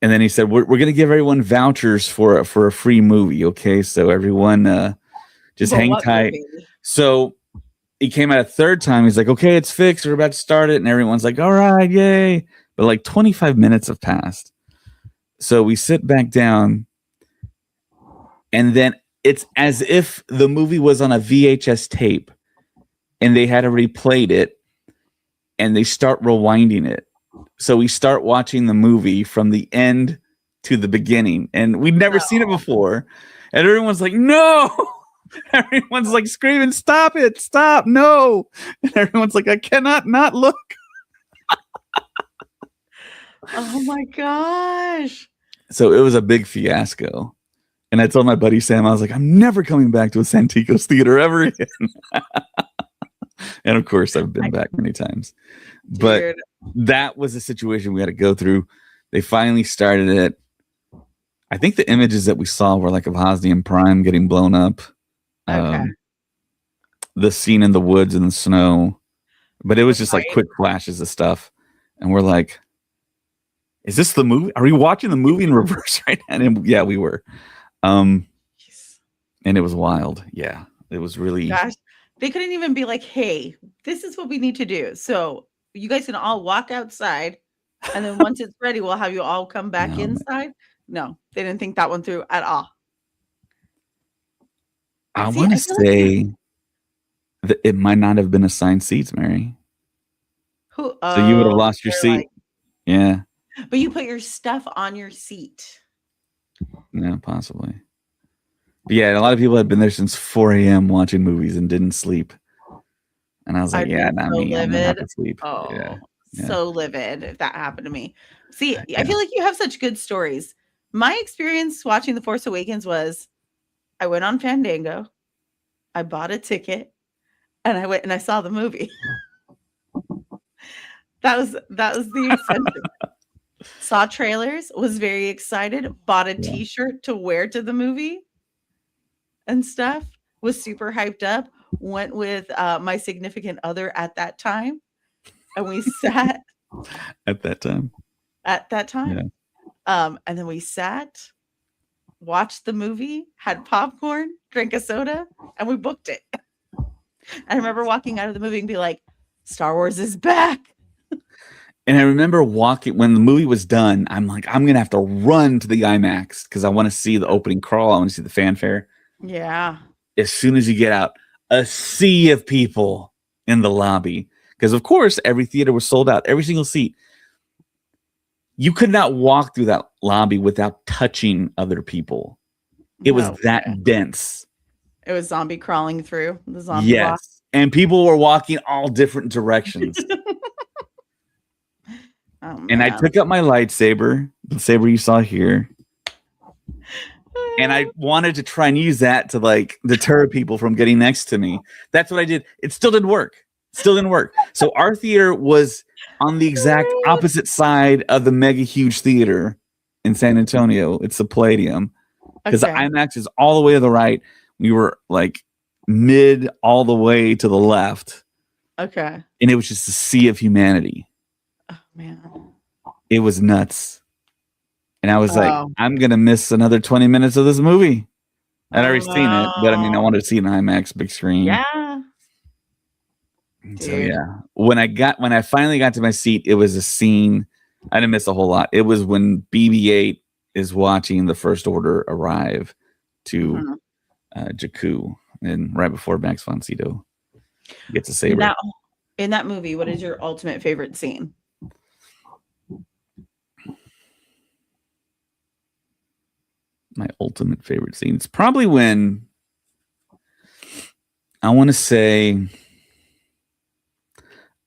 A: And then he said, we're going to give everyone vouchers for a free movie. Okay. So everyone just hang tight. Movie? So he came out a third time. He's like, okay, it's fixed. We're about to start it. And everyone's like, all right, yay. But like 25 minutes have passed. So we sit back down, and then it's as if the movie was on a VHS tape and they had already played it, and they start rewinding it. So we start watching the movie from the end to the beginning, and we'd never seen it before. And everyone's like, no. Everyone's like screaming, stop it, stop, no. And everyone's like, I cannot not look.
B: Oh my gosh.
A: So it was a big fiasco. And I told my buddy Sam, I was like, I'm never coming back to a Santikos theater ever again. And of course, I've been back many times. Dude. But that was a situation we had to go through. They finally started it. I think the images that we saw were like of Hosnian Prime getting blown up. Okay. The scene in the woods in the snow. But it was just like quick flashes of stuff. And we're like, is this the movie? Are we watching the movie in reverse right now? And yeah, we were. And it was wild. Yeah, it was really.
B: Gosh, they couldn't even be like, hey, this is what we need to do. So you guys can all walk outside. And then once it's ready, we'll have you all come back inside. No, they didn't think that one through at all.
A: I want to say that it might not have been assigned seats, Mary. So you would have lost your seat. Yeah.
B: But you put your stuff on your seat.
A: Yeah, possibly. But yeah, a lot of people have been there since 4 a.m. watching movies and didn't sleep. And I was like, not me. I'm gonna have to sleep.
B: Oh, yeah. So livid if that happened to me. See, I feel like you have such good stories. My experience watching The Force Awakens was I went on Fandango, I bought a ticket, and I went and I saw the movie. That was the incentive. Saw trailers, was very excited, bought a t-shirt to wear to the movie and stuff, was super hyped up, went with my significant other at that time, and we sat
A: at that time.
B: Yeah. And then we sat, watched the movie, had popcorn, drank a soda, and we booked it. I remember walking out of the movie and be like, Star Wars is back.
A: And I remember walking when the movie was done. I'm like, I'm going to have to run to the IMAX because I want to see the opening crawl. I want to see the fanfare.
B: Yeah.
A: As soon as you get out, a sea of people in the lobby. Because, of course, every theater was sold out. Every single seat. You could not walk through that lobby without touching other people. It was that dense.
B: It was zombie crawling through the zombie walk.
A: And people were walking all different directions.
B: Oh
A: And I
B: man.
A: took up my lightsaber, the saber you saw here, and I wanted to try and use that to like deter people from getting next to me. That's what I did. It still didn't work. Still didn't work. So our theater was on the exact opposite side of the mega huge theater in San Antonio. It's the Palladium. Because
B: Okay.
A: the IMAX is all the way to the right. We were like mid all the way to the left.
B: Okay.
A: And it was just a sea of humanity.
B: Oh man.
A: It was nuts. And I was like,
B: Oh.
A: I'm going to miss another 20 minutes of this movie. I'd already seen it, but I mean, I
B: no.
A: wanted to see it in IMAX big screen.
B: Yeah.
A: So yeah, when I finally got to my seat, it was a scene. I didn't miss a whole lot. It was when BB-8 is watching the First Order arrive to Jakku, and right before Max von Sydow gets a saber.
B: In that movie, what is your ultimate favorite scene?
A: My ultimate favorite scene. It's probably when I want to say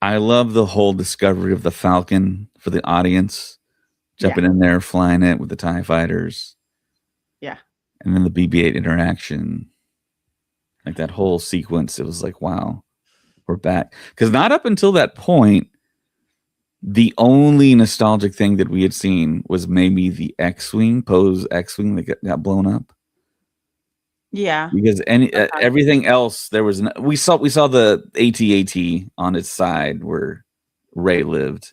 A: I love the whole discovery of the Falcon for the audience, jumping in there, flying it with the TIE fighters.
B: Yeah.
A: And then the BB-8 interaction. Like that whole sequence, it was like, wow, we're back. Because not up until that point, the only nostalgic thing that we had seen was maybe the X-Wing, Poe's X-Wing that got blown up.
B: Yeah.
A: Because everything else, there was we saw the AT-AT on its side where Rey lived,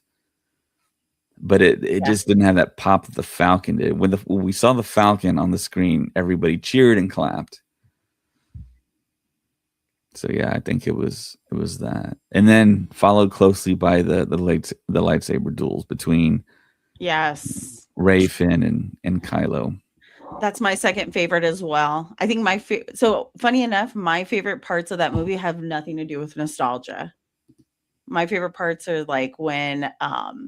A: but it just didn't have that pop that the Falcon did. When we saw the Falcon on the screen, everybody cheered and clapped. So yeah, I think it was that, and then followed closely by the lightsaber duels between Rey, Finn, and Kylo.
B: That's my second favorite as well. I think so funny enough, my favorite parts of that movie have nothing to do with nostalgia. My favorite parts are like when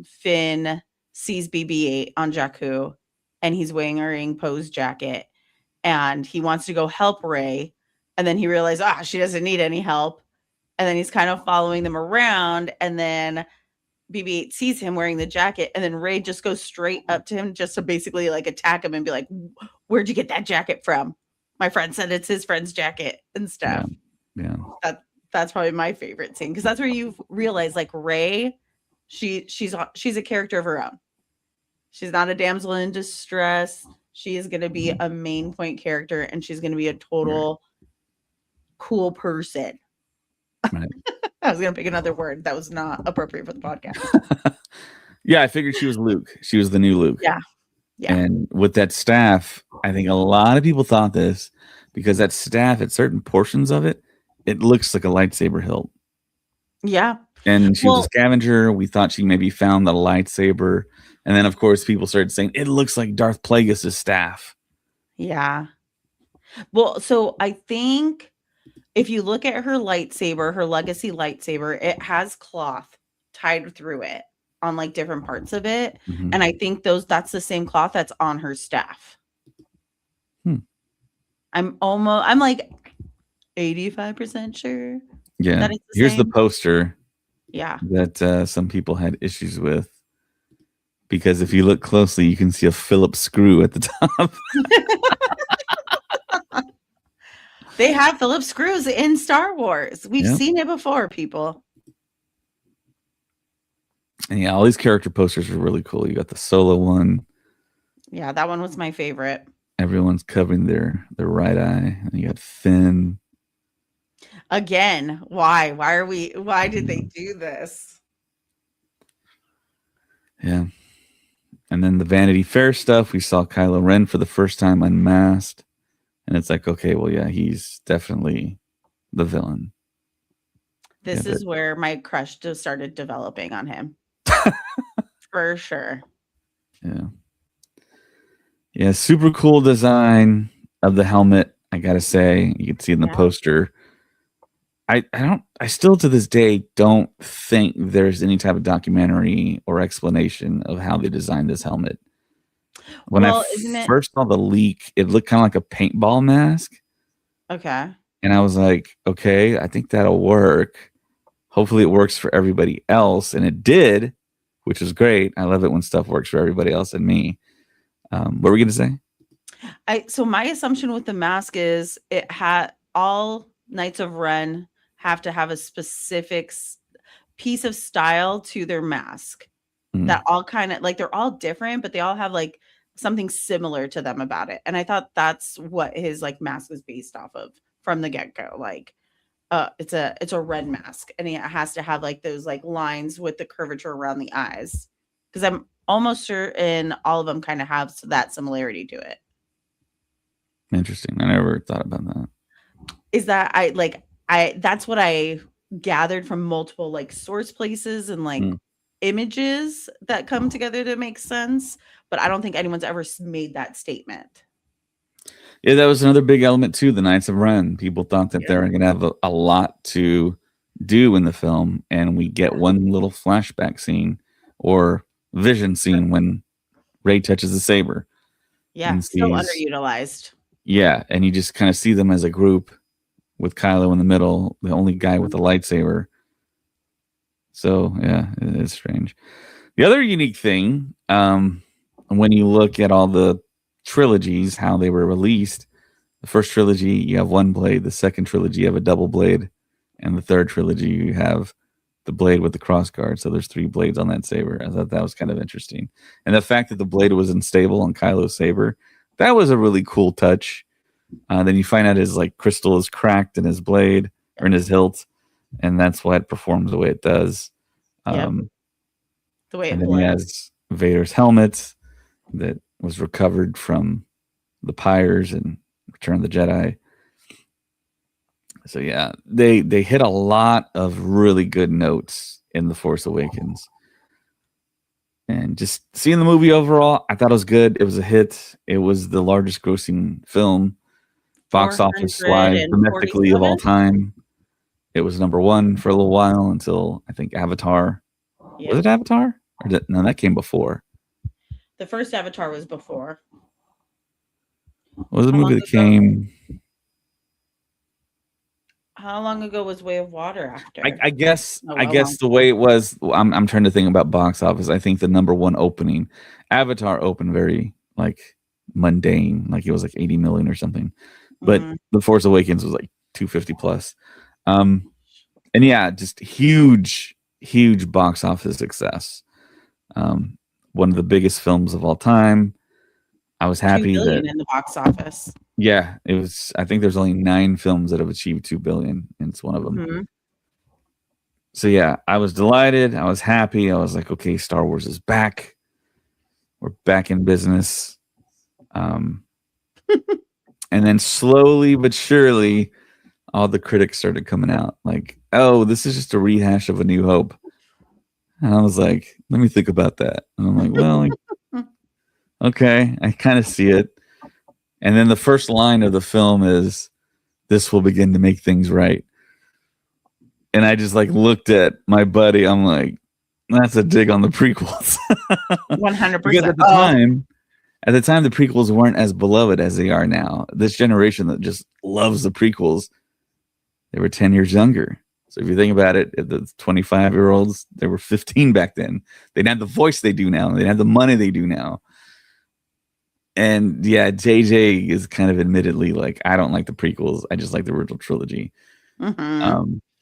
B: Finn sees BB-8 on Jakku and he's wearing Poe's jacket and he wants to go help Rey, and then he realizes she doesn't need any help, and then he's kind of following them around, and then BB-8 sees him wearing the jacket, and then Rey just goes straight up to him just to basically like attack him and be like, where'd you get that jacket from? My friend said it's his friend's jacket and stuff.
A: Yeah.
B: That's probably my favorite scene, because that's where you realize like Rey, she's a character of her own. She's not a damsel in distress. She is going to be a main point character, and she's going to be a total cool person. Right. I was going to pick another word that was not appropriate for the podcast.
A: Yeah, I figured she was Luke. She was the new Luke.
B: Yeah.
A: And with that staff, I think a lot of people thought this, because that staff, at certain portions of it, it looks like a lightsaber hilt.
B: Yeah.
A: And she was a scavenger. We thought she maybe found the lightsaber. And then, of course, people started saying, it looks like Darth Plagueis' staff.
B: Yeah. Well, so I think if you look at her lightsaber, her legacy lightsaber, it has cloth tied through it on like different parts of it. Mm-hmm. And I think that's the same cloth that's on her staff. I'm like 85% sure.
A: Yeah. Here's the poster. Yeah. That some people had issues with. Because if you look closely, you can see a Phillips screw at the top.
B: They have Phillips screws in Star Wars. We've seen it before, people.
A: And yeah, all these character posters are really cool. You got the Solo one.
B: Yeah, that one was my favorite.
A: Everyone's covering their right eye. And you got Finn.
B: Again, why? Why did they do this?
A: Yeah. And then the Vanity Fair stuff, we saw Kylo Ren for the first time unmasked. And it's like, okay, well, yeah, he's definitely the villain.
B: This is where my crush just started developing on him. For sure.
A: Yeah. Yeah, super cool design of the helmet, I gotta say. You can see in the poster. I still to this day don't think there's any type of documentary or explanation of how they designed this helmet. When I first saw the leak, it looked kind of like a paintball mask.
B: Okay.
A: And I was like, okay, I think that'll work. Hopefully it works for everybody else. And it did. which is great. I love it when stuff works for everybody else and me. What were we going to say?
B: So my assumption with the mask is it had all Knights of Ren have to have a specific piece of style to their mask that all kind of like, they're all different, but they all have like something similar to them about it. And I thought that's what his like mask was based off of from the get-go. Like it's a red mask, and it has to have like those like lines with the curvature around the eyes, because I'm almost certain all of them kind of have that similarity to it.
A: Interesting. I never thought about that.
B: Is that that's what I gathered from multiple like source places and like images that come together to make sense, but I don't think anyone's ever made that statement.
A: Yeah, that was another big element too. The Knights of Ren. People thought that they were going to have a lot to do in the film, and we get one little flashback scene or vision scene when Rey touches the saber.
B: Yeah, so underutilized.
A: Yeah, and you just kind of see them as a group with Kylo in the middle, the only guy with a lightsaber. So yeah, it is strange. The other unique thing, when you look at all the trilogies, how they were released, the first trilogy you have one blade, the second trilogy you have a double blade, and the third trilogy you have the blade with the crossguard. So there's 3 blades on that saber. I thought that was kind of interesting, and the fact that the blade was unstable on Kylo's saber, that was a really cool touch. Then you find out his like crystal is cracked in his blade or in his hilt, and that's why it performs the way it does.
B: The way it
A: and then he has Vader's helmet that was recovered from the pyres in Return of the Jedi. So yeah, they hit a lot of really good notes in The Force Awakens. And just seeing the movie overall, I thought it was good. It was a hit. It was the largest grossing film, box office wise, domestically of all time. It was number 1 for a little while until I think Avatar. Yeah. Was it Avatar? No, that came before.
B: The first Avatar was before.
A: What was the movie that came?
B: How long ago was Way of Water after?
A: I guess the way it was, I'm trying to think about box office. I think the number 1 opening, Avatar opened very like mundane, like it was like 80 million or something. But The Force Awakens was like 250 plus. And yeah, just huge box office success. One of the biggest films of all time. I was happy
B: 2 billion in the box office.
A: Yeah, it was. I think there's only 9 films that have achieved 2 billion, and it's one of them. So yeah, I was delighted. I was happy. I was like, okay, Star Wars is back. We're back in business. And then slowly but surely, all the critics started coming out like, oh, this is just a rehash of A New Hope. And I was like, let me think about that. And I'm like, well, okay, I kind of see it. And then the first line of the film is, "This will begin to make things right." And I just like looked at my buddy. I'm like, that's a dig on the prequels.
B: 100%.
A: Because at the time, the prequels weren't as beloved as they are now. This generation that just loves the prequels, they were 10 years younger. So if you think about it, if the 25-year-olds, they were 15 back then. They didn't have the voice they do now. They didn't have the money they do now. And yeah, JJ is kind of admittedly like, I don't like the prequels. I just like the original trilogy.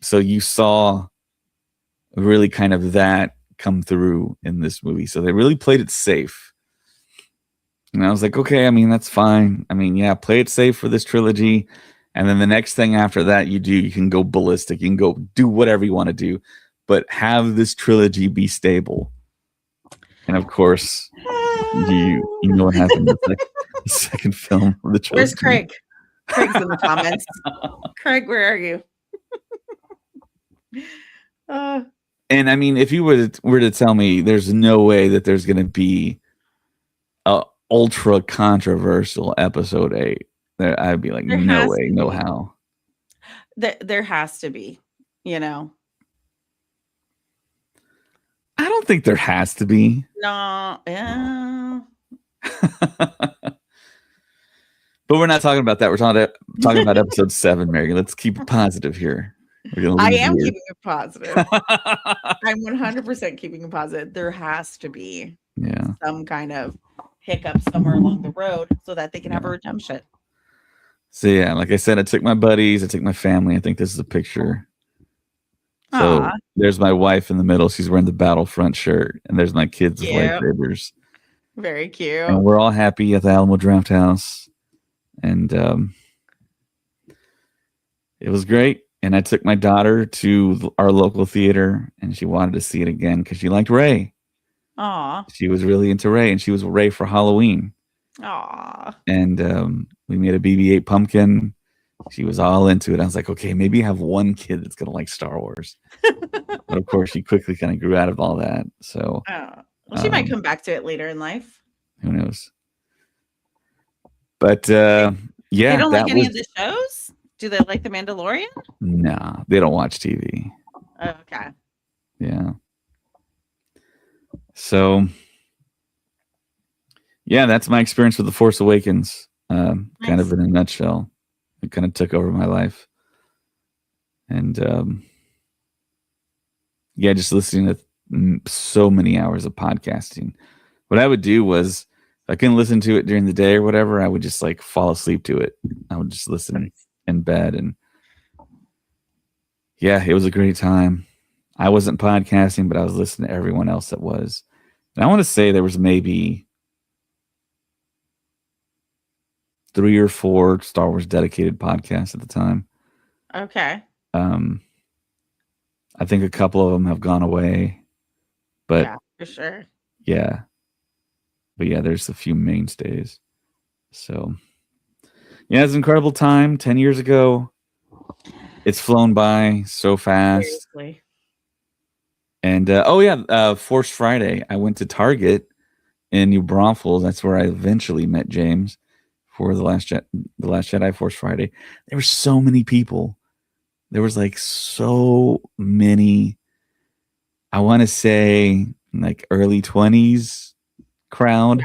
A: So you saw really kind of that come through in this movie. So they really played it safe. And I was like, okay, I mean, that's fine. I mean, yeah, play it safe for this trilogy. And then the next thing after that you can go ballistic. You can go do whatever you want to do. But have this trilogy be stable. And of course, you know what happened with the second film of the trilogy.
B: Where's Craig? Craig's in the comments. Craig, where are you?
A: And I mean, if you were to tell me there's no way that there's going to be a ultra controversial episode 8, I'd be like, no way, no how.
B: There has to be, you know.
A: I don't think there has to be.
B: No, yeah.
A: But we're not talking about that. We're talking about episode 7, Mary. Let's keep it positive here.
B: I am keeping it positive. I'm 100% keeping it positive. There has to be some kind of hiccup somewhere along the road so that they can have a redemption.
A: So yeah, like I said, I took my buddies, I took my family. I think this is a picture. So there's my wife in the middle. She's wearing the Battlefront shirt, and there's my kids with lightsabers.
B: Very cute.
A: And we're all happy at the Alamo Draft House, and it was great. And I took my daughter to our local theater, and she wanted to see it again because she liked Rey.
B: Aw.
A: She was really into Rey, and she was Rey for Halloween.
B: Aw.
A: And we made a BB-8 pumpkin. She was all into it. I was like, okay, maybe have one kid that's gonna like Star Wars. But of course, she quickly kind of grew out of all that. So,
B: well, she might come back to it later in life.
A: Who knows? But yeah,
B: they don't like any of the shows. Do they like The Mandalorian?
A: Nah, they don't watch TV.
B: Oh, okay.
A: Yeah. So, yeah, that's my experience with The Force Awakens. Kind of in a nutshell. It kind of took over my life. And yeah, just listening to so many hours of podcasting. What I would do was, if I couldn't listen to it during the day or whatever, I would just like fall asleep to it. I would just listen in bed. And yeah, it was a great time. I wasn't podcasting, but I was listening to everyone else that was. And I want to say there was maybe 3 or 4 Star Wars dedicated podcasts at the time.
B: Okay.
A: I think a couple of them have gone away, but
B: yeah, for sure.
A: Yeah. But yeah, there's a few mainstays. So yeah, it's an incredible time. 10 years ago. It's flown by so fast.
B: Seriously.
A: And Force Friday. I went to Target in New Braunfels. That's where I eventually met James for the Last Jedi Force Friday. There were so many people. There was like so many. I want to say like early 20s crowd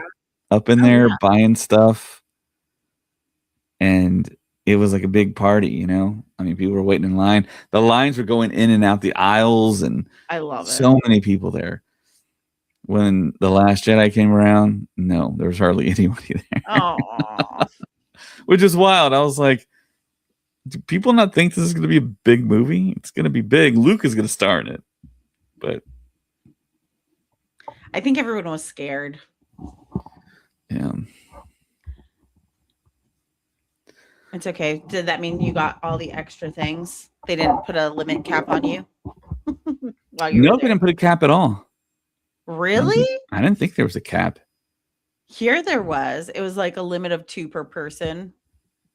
A: up in there buying stuff. And it was like a big party, you know? I mean, people were waiting in line. The lines were going in and out the aisles, and
B: I love it.
A: So many people there. When The Last Jedi came around, no, there was hardly anybody there.
B: Oh,
A: which is wild. I was like, do people not think this is going to be a big movie? It's going to be big. Luke is going to star in it. But
B: I think everyone was scared.
A: Yeah.
B: It's okay. Did that mean you got all the extra things? They didn't put a limit cap on you?
A: Nope, they didn't put a cap at all.
B: Really?
A: I didn't think there was a cap.
B: Here there was. It was like a limit of 2 per person.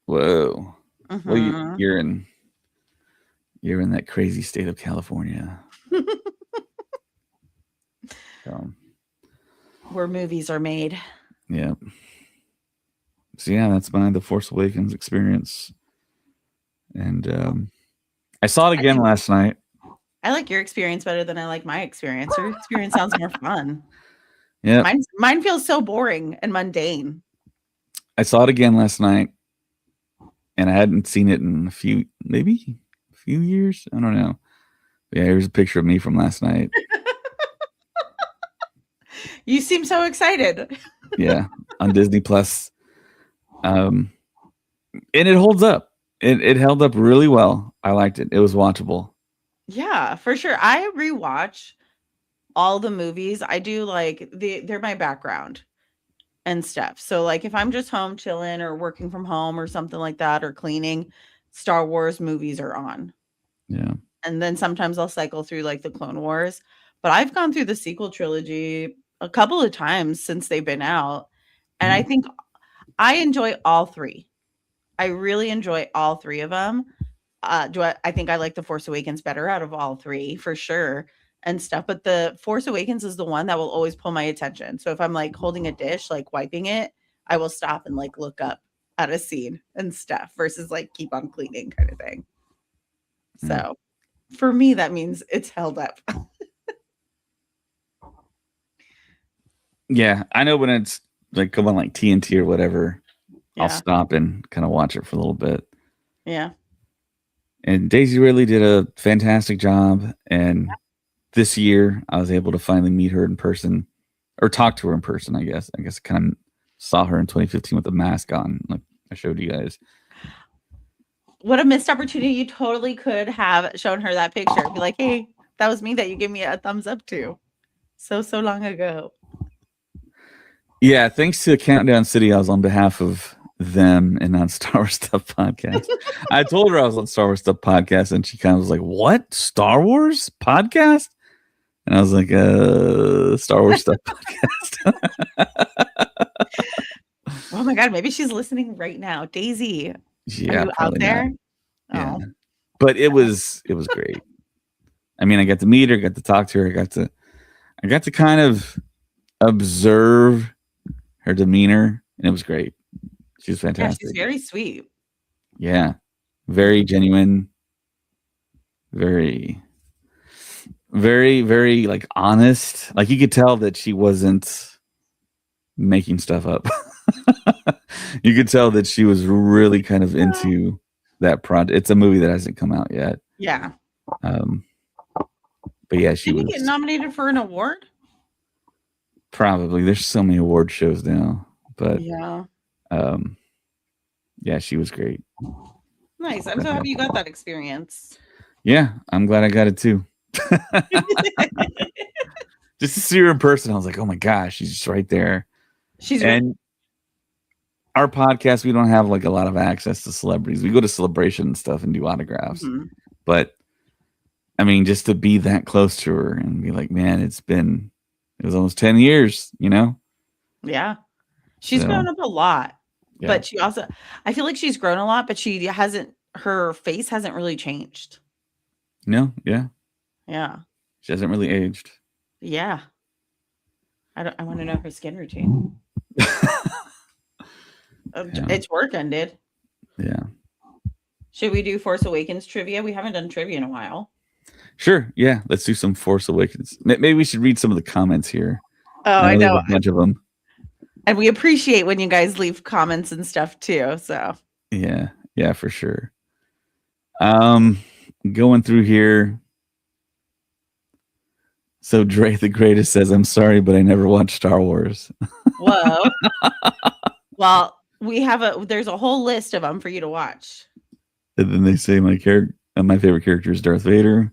A: Whoa. Mm-hmm. Well, you're in that crazy state of California.
B: Where movies are made.
A: Yeah. So yeah, that's The Force Awakens experience. And I saw it again last night.
B: I like your experience better than I like my experience. Your experience sounds more fun.
A: Yeah.
B: Mine feels so boring and mundane.
A: I saw it again last night, and I hadn't seen it in a few years. I don't know. Yeah, here's a picture of me from last night.
B: You seem so excited.
A: Yeah, on Disney Plus. And it holds up. It held up really well. I liked it. It was watchable.
B: Yeah, for sure. I rewatch all the movies. I do like they're my background and stuff. So like if I'm just home chilling or working from home or something like that or cleaning, Star Wars movies are on.
A: Yeah.
B: And then sometimes I'll cycle through like the Clone Wars. But I've gone through the sequel trilogy a couple of times since they've been out. And I think I enjoy all 3. I really enjoy all 3 of them. I think I like The Force Awakens better out of all 3 for sure and stuff. But The Force Awakens is the one that will always pull my attention. So if I'm like holding a dish, like wiping it, I will stop and like look up at a scene and stuff versus like keep on cleaning kind of thing. So for me, that means it's held up.
A: Yeah, I know when it's like come on like TNT or whatever, I'll stop and kind of watch it for a little bit.
B: Yeah.
A: And Daisy Ridley did a fantastic job. And this year, I was able to finally meet her in person, or talk to her in person. I guess. I kind of saw her in 2015 with the mask on, like I showed you guys.
B: What a missed opportunity! You totally could have shown her that picture. Be like, "Hey, that was me that you gave me a thumbs up to." So long ago.
A: Yeah, thanks to Countdown City, I was on behalf of them and on Star Wars Stuff Podcast. I told her I was on Star Wars Stuff Podcast, and she kind of was like, "What? Star Wars podcast?" And I was like, Star Wars Stuff Podcast.
B: Oh my god, maybe she's listening right now. Daisy,
A: Yeah,
B: are you out there?
A: Not. Yeah.
B: Oh.
A: But it was great. I mean, I got to meet her, got to talk to her, I got to kind of observe her demeanor, and it was great. She was fantastic.
B: Yeah, she's very sweet.
A: Yeah. Very genuine. Very, very, very like honest. Like you could tell that she wasn't making stuff up. You could tell that she was really kind of into that project. It's a movie that hasn't come out yet.
B: Yeah.
A: But yeah, she was.
B: Did he get nominated for an award?
A: Probably. There's so many award shows now, but
B: yeah,
A: yeah, she was great.
B: Nice. I'm so happy you got that experience.
A: Yeah, I'm glad I got it too. Just to see her in person, I was like, oh my gosh, she's just right there. And our podcast, we don't have like a lot of access to celebrities. We go to Celebration and stuff and do autographs. Mm-hmm. But I mean, just to be that close to her and be like, man, it was almost 10 years, you know?
B: Yeah. She's grown up a lot. Yeah. But she also, I feel like she's grown a lot, but her face hasn't really changed.
A: No, yeah.
B: Yeah.
A: She hasn't really aged.
B: Yeah. I want to know her skin routine. It's working, dude.
A: Yeah.
B: Should we do Force Awakens trivia? We haven't done trivia in a while.
A: Sure. Yeah. Let's do some Force Awakens. Maybe we should read some of the comments here.
B: Oh, I know.
A: A bunch of them.
B: And we appreciate when you guys leave comments and stuff too. So.
A: Yeah. Yeah, for sure. Going through here. So Dre the Greatest says, I'm sorry, but I never watched Star Wars.
B: Whoa. Well, there's a whole list of them for you to watch.
A: And then they say my favorite character is Darth Vader.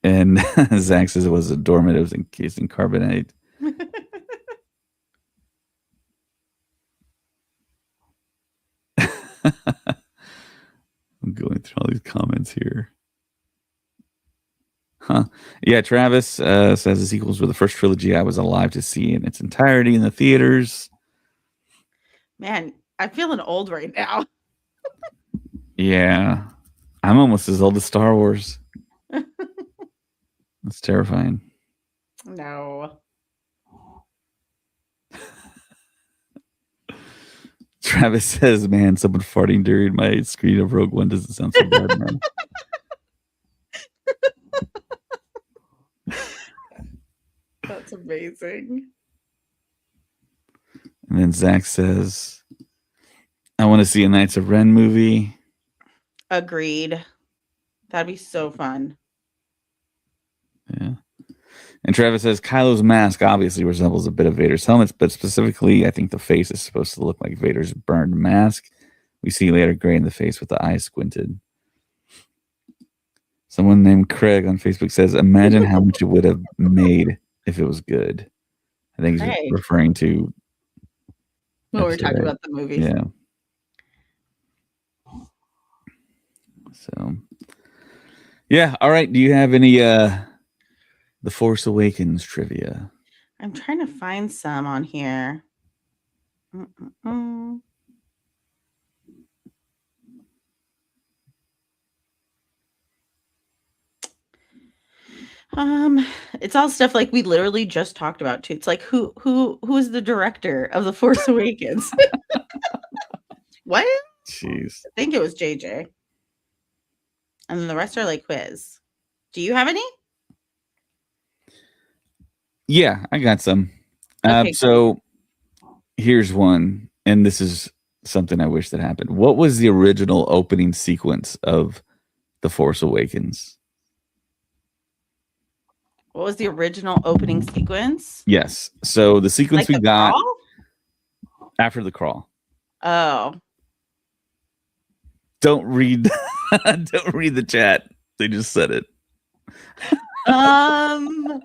A: And Zach says it was a doormat. It was encased in carbonite. I'm going through all these comments here. Huh. Yeah, Travis says the sequels were the first trilogy I was alive to see in its entirety in the theaters.
B: Man, I'm feeling old right now.
A: Yeah. I'm almost as old as Star Wars. That's terrifying.
B: No.
A: Travis says, man, someone farting during my screen of Rogue One doesn't sound so bad, man.
B: That's amazing.
A: And then Zach says, I want to see a Knights of Ren movie.
B: Agreed. That'd be so fun.
A: Yeah. And Travis says, Kylo's mask obviously resembles a bit of Vader's helmet, but specifically, I think the face is supposed to look like Vader's burned mask. We see later Gray in the face with the eyes squinted. Someone named Craig on Facebook says, imagine how much it would have made if it was good. I think he's referring to
B: what we're talking about the movie.
A: Yeah. So, yeah. All right. Do you have any The Force Awakens trivia?
B: I'm trying to find some on here. It's all stuff like we literally just talked about too. It's like who is the director of The Force Awakens? What?
A: Jeez.
B: I think it was JJ. And then the rest are like quiz. Do you have any?
A: Yeah, I got some.
B: Okay.
A: So here's one, and this is something I wish that happened. What was the original opening sequence of The Force Awakens?
B: What was the original opening sequence?
A: Yes. So the sequence
B: Like
A: we
B: the
A: got
B: crawl?
A: after the crawl.
B: Oh.
A: Don't read don't read the chat. They just said it.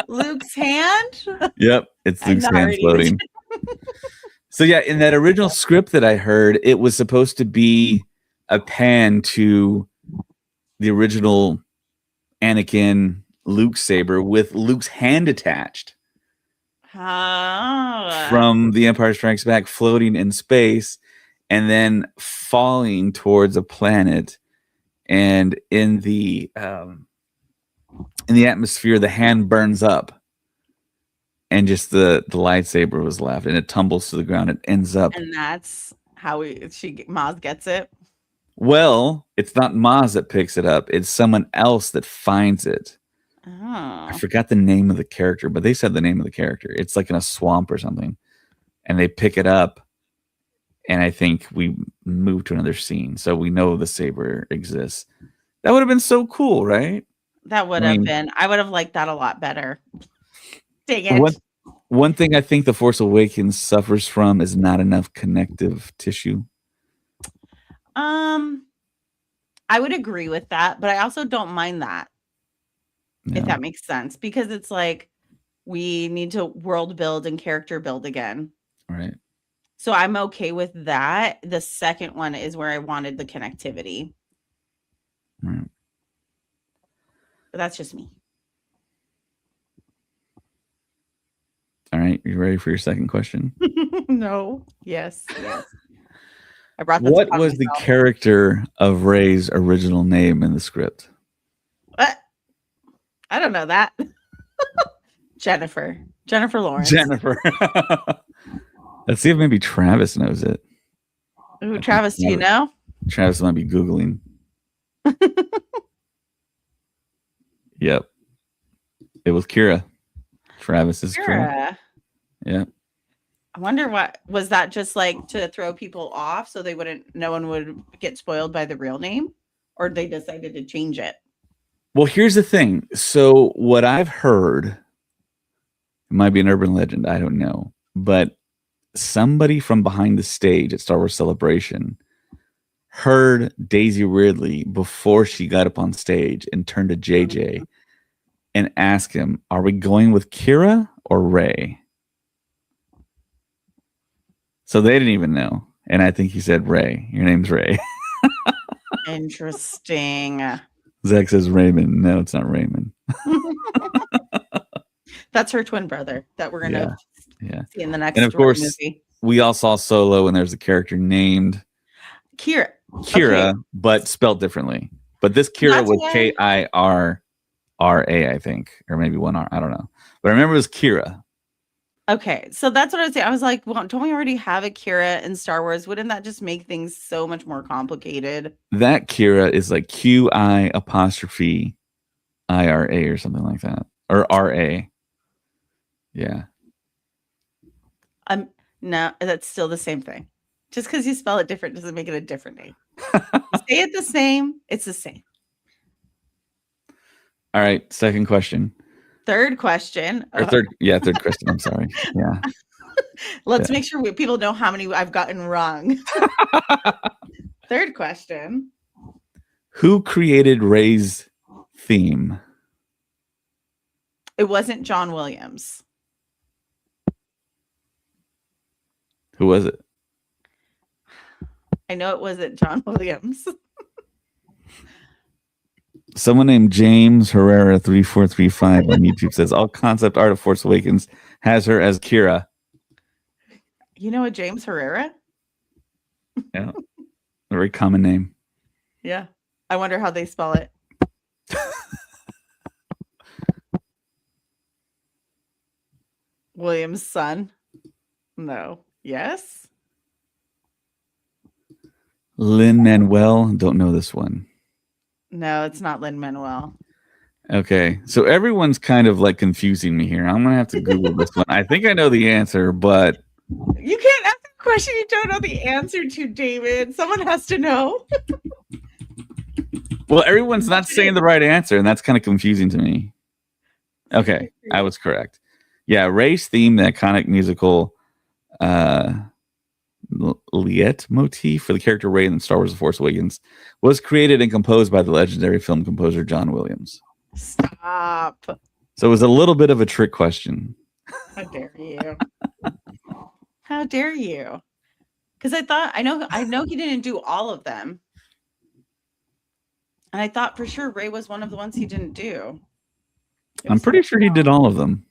B: Luke's hand?
A: Yep, it's
B: I'm
A: Luke's
B: not
A: hand
B: reading the
A: floating. So yeah, in that original script that I heard, it was supposed to be a pan to the original Anakin Luke saber with Luke's hand attached from The Empire Strikes Back, floating in space and then falling towards a planet. And in the atmosphere, the hand burns up, and just the lightsaber was left, and it tumbles to the ground. It ends up,
B: and that's how Maz gets it.
A: Well, it's not Maz that picks it up; it's someone else that finds it.
B: Oh.
A: I forgot the name of the character, but they said the name of the character. It's like in a swamp or something, and they pick it up. And I think we move to another scene, so we know the saber exists. That would have been so cool, right?
B: That would have been. I would have liked that a lot better. Dang it.
A: One thing I think The Force Awakens suffers from is not enough connective tissue.
B: I would agree with that, but I also don't mind that. No. If that makes sense, because it's like we need to world build and character build again.
A: Right.
B: So I'm okay with that. The second one is where I wanted the connectivity.
A: Right.
B: But that's just me.
A: All right. You ready for your second question?
B: No. Yes. I
A: brought this. What was the character of Rey's original name in the script?
B: What? I don't know that. Jennifer Lawrence.
A: Jennifer. Let's see if maybe Travis knows it.
B: Ooh, Travis, do you know?
A: Travis might be Googling. Yep. It was Kira. Travis is Kira. Yeah.
B: I wonder what was that, just like to throw people off so no one would get spoiled by the real name, or they decided to change it?
A: Well, here's the thing. So what I've heard, it might be an urban legend, I don't know, but somebody from behind the stage at Star Wars Celebration heard Daisy Ridley before she got up on stage and turned to JJ and asked him, "Are we going with Kira or Rey?" So they didn't even know. And I think he said, "Rey, your name's Rey."
B: Interesting.
A: Zach says Raymond. No, it's not Raymond.
B: That's her twin brother that we're going to see in the next
A: and of course,
B: movie.
A: We all saw Solo, and there's a character named
B: Kira,
A: okay. But spelled differently. But this Kira was Kirra, I think, or maybe one R. I don't know. But I remember it was Kira.
B: Okay, so that's what I was saying. I was like, well, don't we already have a Kira in Star Wars? Wouldn't that just make things so much more complicated?
A: That Kira is like QI''IRA or something like that. Or RA. Yeah.
B: No, that's still the same thing. Just because you spell it different doesn't make it a different name. Say it the same, it's the same.
A: All right, second question.
B: Third question.
A: Third question. I'm sorry. Yeah.
B: Let's make sure people know how many I've gotten wrong. Third question.
A: Who created Rey's theme?
B: It wasn't John Williams.
A: Who was it?
B: I know it wasn't John Williams.
A: Someone named James Herrera 3435 on YouTube says all concept art of Force Awakens has her as Kira.
B: You know a James Herrera?
A: Yeah. A very common name.
B: Yeah. I wonder how they spell it. Williams' son? No. Yes?
A: Lin-Manuel. Don't know this one.
B: No, it's not Lin-Manuel.
A: Okay, so everyone's kind of like confusing me here. I'm gonna have to Google this one. I think I know the answer, but
B: you can't ask a question you don't know the answer to, David. Someone has to know.
A: Well, everyone's not saying the right answer, and that's kind of confusing to me. Okay, I was correct. Yeah, race theme, the iconic musical Liet motif for the character Rey in Star Wars: The Force Awakens was created and composed by the legendary film composer John Williams.
B: Stop.
A: So it was a little bit of a trick question.
B: How dare you? How dare you? Because I know he didn't do all of them. And I thought for sure Rey was one of the ones he didn't do.
A: I'm pretty sure he did all of them.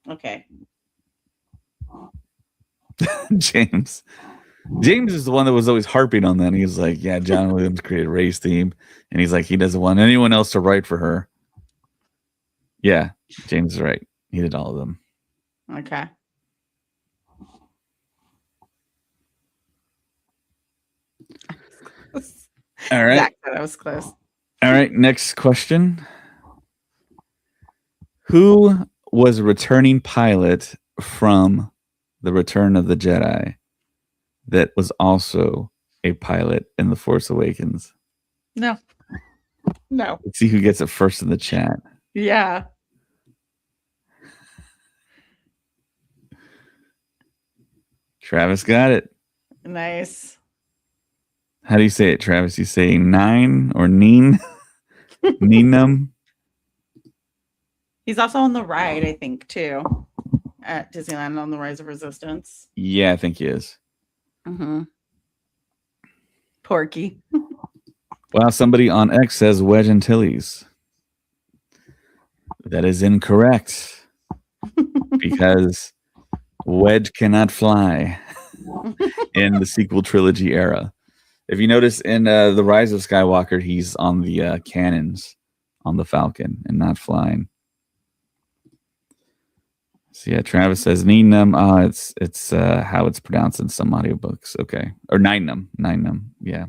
B: Okay.
A: James is the one that was always harping on that. He was like, yeah, John Williams created Rey's theme. And he's like, he doesn't want anyone else to write for her. Yeah, James is right. He did all of them.
B: Okay.
A: All right.
B: Zach said I was close.
A: All right, next question. Who was a returning pilot from The Return of the Jedi that was also a pilot in The Force Awakens?
B: No.
A: Let's see who gets it first in the chat.
B: Yeah.
A: Travis got it.
B: Nice.
A: How do you say it, Travis? You say nine or neen? Neenum?
B: He's also on the ride, I think, too, at Disneyland on the Rise of Resistance.
A: Yeah, I think he is.
B: Mm-hmm. Porky.
A: Well, somebody on X says Wedge Antilles. That is incorrect because Wedge cannot fly in the sequel trilogy era. If you notice in The Rise of Skywalker, he's on the cannons on the Falcon and not flying. So yeah, Travis says Neenum. It's how it's pronounced in some audiobooks. Okay. Or Ninenum. Ninenum. Yeah.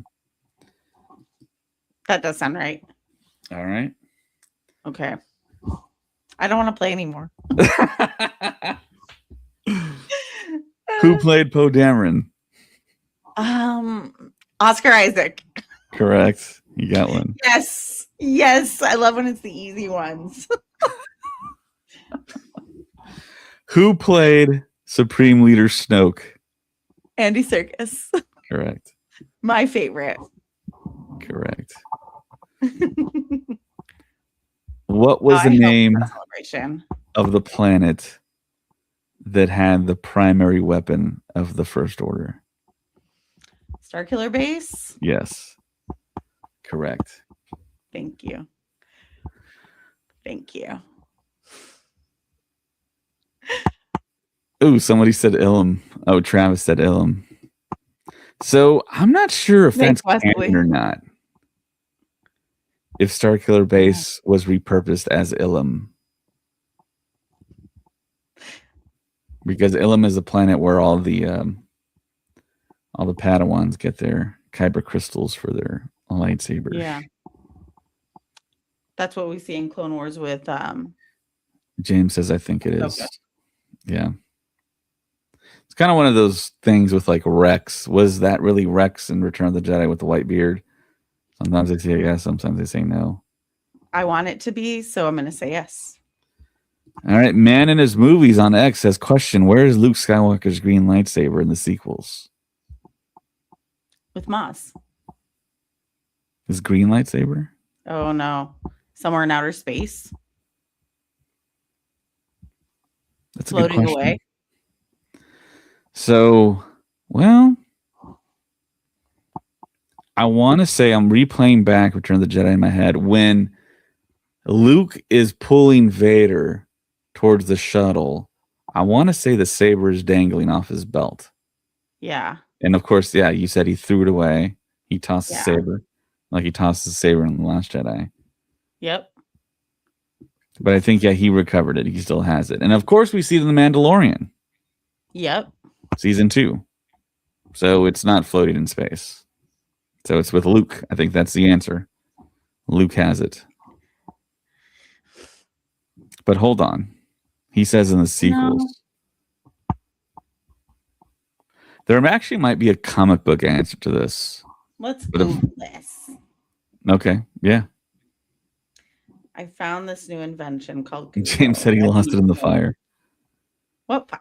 B: That does sound right.
A: All right.
B: Okay. I don't want to play anymore.
A: Who played Poe Dameron?
B: Oscar Isaac.
A: Correct. You got one.
B: Yes. Yes. I love when it's the easy ones.
A: Who played Supreme Leader Snoke?
B: Andy Serkis.
A: Correct.
B: My favorite.
A: Correct. What was the name of the planet that had the primary weapon of the First Order?
B: Starkiller Base?
A: Yes. Correct.
B: Thank you. Thank you.
A: Oh, somebody said Ilum. Oh, Travis said Ilum. So I'm not sure if that's canon or not. If Starkiller Base was repurposed as Ilum. Because Ilum is a planet where all the Padawans get their kyber crystals for their lightsabers.
B: Yeah. That's what we see in Clone Wars with
A: James says I think it is.
B: Okay.
A: Yeah. It's kind of one of those things with like Rex. Was that really Rex in Return of the Jedi with the white beard? Sometimes they say yes, sometimes they say no.
B: I want it to be, so I'm going to say yes.
A: All right. Man in his movies on X says, question, where is Luke Skywalker's green lightsaber in the sequels?
B: With Maz.
A: His green lightsaber?
B: Oh, no. Somewhere in outer space.
A: That's a good question.
B: Floating away.
A: So, well, I want to say I'm replaying back Return of the Jedi in my head when Luke is pulling Vader towards the shuttle. I want to say the saber is dangling off his belt.
B: Yeah.
A: And of course, yeah, you said he threw it away. He tossed the saber like he tossed the saber in The Last Jedi.
B: Yep.
A: But I think, yeah, he recovered it. He still has it. And of course, we see it in The Mandalorian.
B: Yep.
A: Season 2. So it's not floating in space. So it's with Luke. I think that's the answer. Luke has it. But hold on. He says in the sequels. No. There actually might be a comic book answer to this.
B: Let's Google this.
A: Okay, yeah.
B: I found this new invention called Google.
A: James said he lost it in the fire.
B: What fire?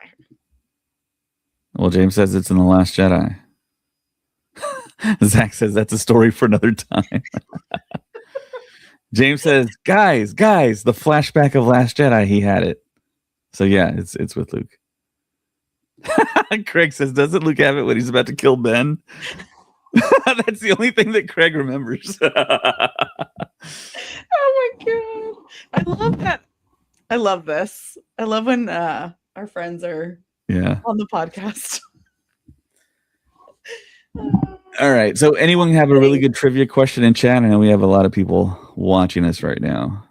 A: Well, James says it's in The Last Jedi. Zach says that's a story for another time. James says, guys, the flashback of Last Jedi, he had it. So yeah, it's with Luke. Craig says, doesn't Luke have it when he's about to kill Ben? That's the only thing that Craig remembers.
B: Oh my god. I love that. I love this. I love when our friends are on the podcast.
A: All right. So anyone have a really good trivia question in chat? I know we have a lot of people watching us right now.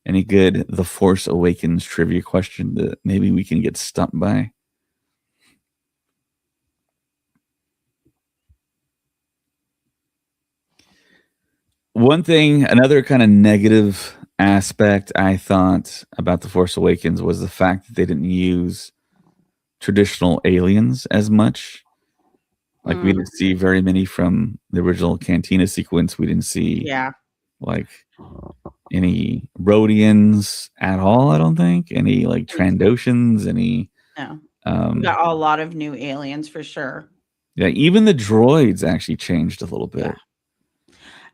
A: Any good The Force Awakens trivia question that maybe we can get stumped by? One thing, another kind of negative aspect I thought about The Force Awakens was the fact that they didn't use traditional aliens as much. Like we didn't see very many from the original Cantina sequence. We didn't see like any Rhodians at all, I don't think. Any like Trandoshans, any
B: no. We got a lot of new aliens for sure.
A: Yeah, even the droids actually changed a little bit.
B: Yeah.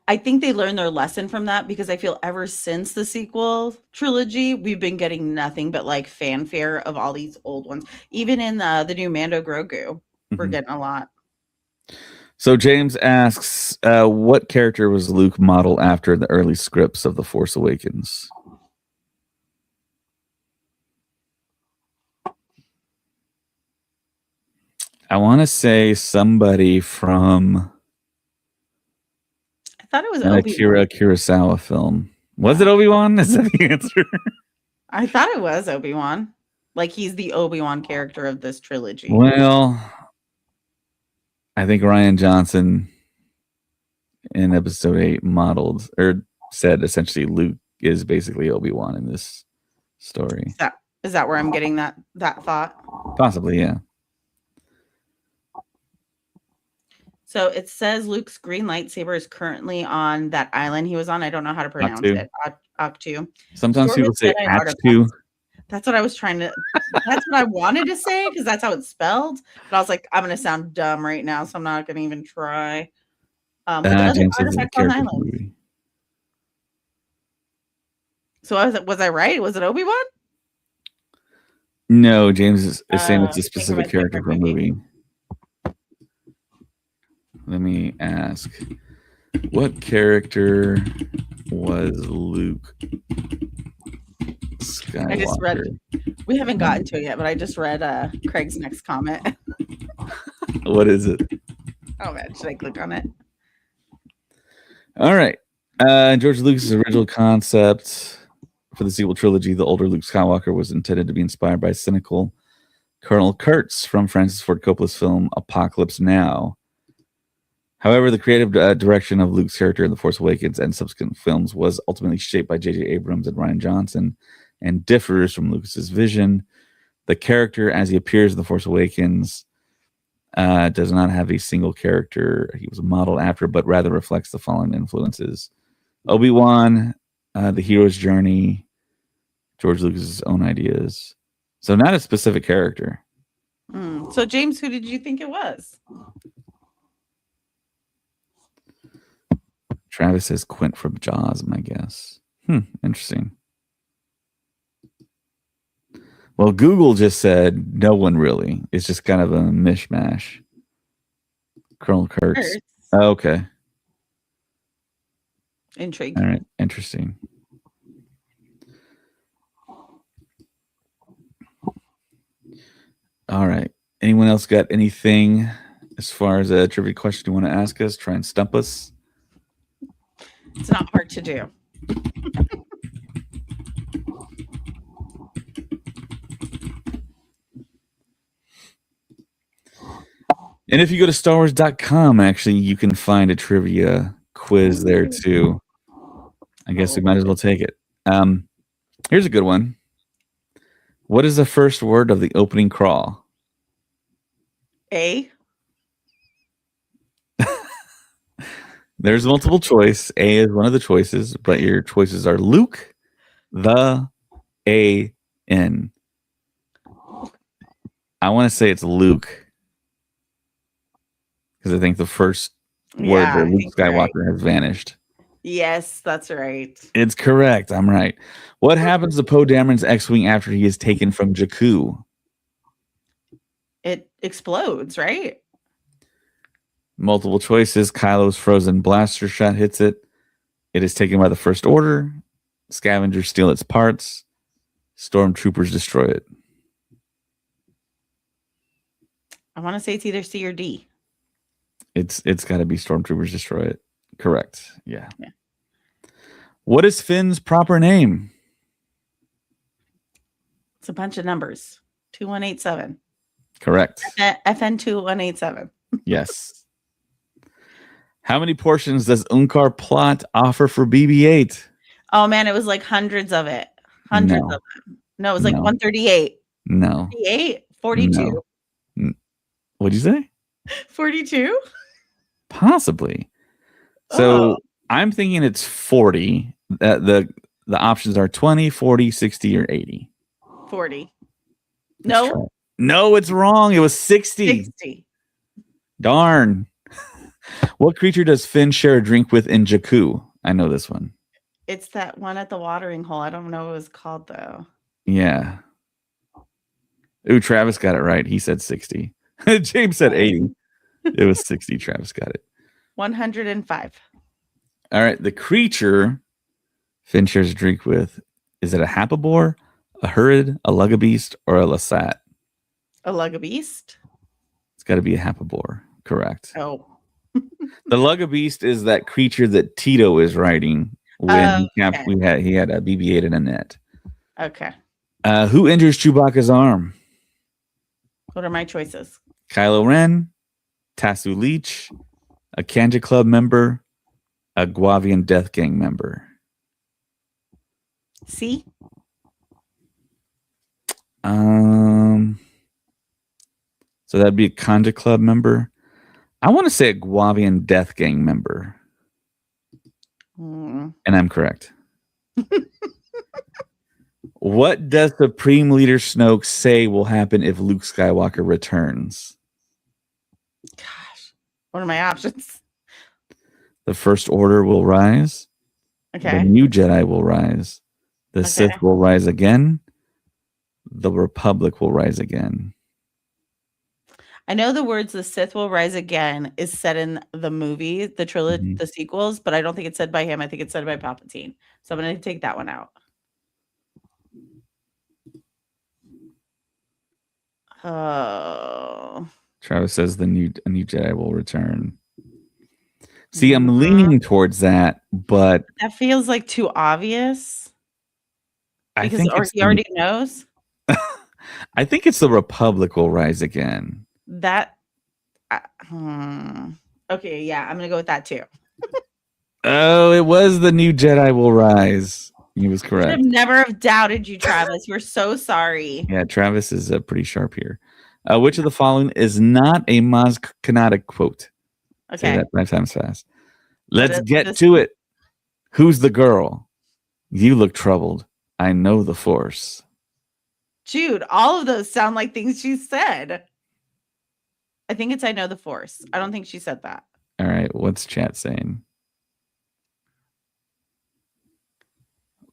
B: I think they learned their lesson from that because I feel ever since the sequel trilogy, we've been getting nothing but like fanfare of all these old ones. Even in the new Mando Grogu, we're getting a lot.
A: So James asks, what character was Luke modeled after in the early scripts of The Force Awakens? I want to say somebody from
B: I thought it was an
A: Akira Kurosawa film. Was it Obi-Wan? Is that the answer?
B: I thought it was Obi-Wan. Like he's the Obi-Wan character of this trilogy.
A: Well, I think Rian Johnson in episode 8 modeled or said essentially Luke is basically Obi-Wan in this story.
B: Is that where I'm getting that thought?
A: Possibly, yeah.
B: So it says Luke's green lightsaber is currently on that island he was on. I don't know how to pronounce it. Ahch-To.
A: Sometimes people say Ahch-To.
B: That's what I was trying to. That's what I wanted to say because that's how it's spelled. But I was like, I'm going to sound dumb right now, so I'm not going to even try. But the other artifacts on the island. So was I right? Was it Obi-Wan?
A: No, James is saying it's a specific character from a movie. Let me ask, what character was Luke Skywalker?
B: I just read, we haven't gotten to it yet, but I just read Craig's next comment.
A: What is it?
B: Oh man, should I click on it?
A: All right. George Lucas' original concept for the sequel trilogy, the older Luke Skywalker, was intended to be inspired by cynical Colonel Kurtz from Francis Ford Coppola's film Apocalypse Now. However, the creative direction of Luke's character in The Force Awakens and subsequent films was ultimately shaped by J.J. Abrams and Rian Johnson and differs from Lucas's vision. The character, as he appears in The Force Awakens, does not have a single character he was modeled after, but rather reflects the following influences: Obi-Wan, the hero's journey, George Lucas's own ideas. So not a specific character.
B: So James, who did you think it was?
A: Travis says Quint from Jaws, my guess. Interesting. Well, Google just said no one really. It's just kind of a mishmash. Colonel Kurtz. Oh, okay.
B: Intriguing.
A: All right. Interesting. All right. Anyone else got anything as far as a trivia question you want to ask us? Try and stump us.
B: It's not hard to do.
A: And if you go to StarWars.com, actually, you can find a trivia quiz there too. I guess we might as well take it. Here's a good one. What is the first word of the opening crawl?
B: A.
A: There's multiple choice. A is one of the choices, but your choices are Luke, the, A, N. I want to say it's Luke because I think the first word where Luke Skywalker has vanished.
B: Yes, that's right.
A: It's correct. I'm right. What happens to Poe Dameron's X-Wing after he is taken from Jakku?
B: It explodes, right?
A: Multiple choices. Kylo's frozen blaster shot hits it. It is taken by the First Order. Scavengers steal its parts. Stormtroopers destroy it.
B: I want to say it's either C or D.
A: It's got to be Stormtroopers destroy it. Correct. Yeah. What is Finn's proper name?
B: It's a bunch of numbers. 2187.
A: Correct.
B: FN 2187.
A: Yes. How many portions does Unkar plot offer for BB-8?
B: Oh man, it was like hundreds of it. Hundreds of them. No, it was like 138.
A: No.
B: 38? 42.
A: No. What'd you say?
B: 42?
A: Possibly. So I'm thinking it's 40. The options are 20, 40, 60, or 80.
B: 40. No.
A: No, it's wrong. It was 60.
B: 60.
A: Darn. What creature does Finn share a drink with in Jakku? I know this one.
B: It's that one at the watering hole. I don't know what it was called though.
A: Yeah. Ooh, Travis got it right. He said 60. James said 80. It was 60. Travis got it.
B: 105.
A: All right. The creature Finn shares a drink with, is it a Hapabor, a Hurrid, a Lugabeast, or a Lasat?
B: A Lugabeast?
A: It's got to be a Hapabor. Correct.
B: Oh.
A: The Lugabeast is that creature that Tito is riding when he had a BB-8 in a net.
B: Okay.
A: Who injures Chewbacca's arm?
B: What are my choices?
A: Kylo Ren, Tasu Leech, a Kanja Club member, a Guavian Death Gang member.
B: C?
A: So that'd be a Kanja Club member. I want to say a Guavian Death Gang member. And I'm correct. What does Supreme Leader Snoke say will happen if Luke Skywalker returns?
B: Gosh. What are my options?
A: The First Order will rise.
B: Okay.
A: The New Jedi will rise. The Sith will rise again. The Republic will rise again.
B: I know the words "the Sith will rise again" is said in the movie, the trilogy, the sequels, but I don't think it's said by him. I think it's said by Palpatine. So I'm going to take that one out. Oh.
A: Travis says a new Jedi will return. See, I'm leaning towards that, but
B: that feels like too obvious.
A: I think
B: he already knows.
A: I think it's the Republic will rise again.
B: That okay, yeah, I'm gonna go with that too.
A: Oh, it was the New Jedi will rise. He was correct.
B: I would never have doubted you, Travis. We're so sorry.
A: Yeah, Travis is pretty sharp here. Which of the following is not a Maz Kanata quote?
B: Okay.
A: Say that 5 times fast. Let's get to it. Who's the girl? You look troubled. I know the Force.
B: Jude, all of those sound like things she said. I think it's I know the Force. I don't think she said that.
A: All right. What's chat saying?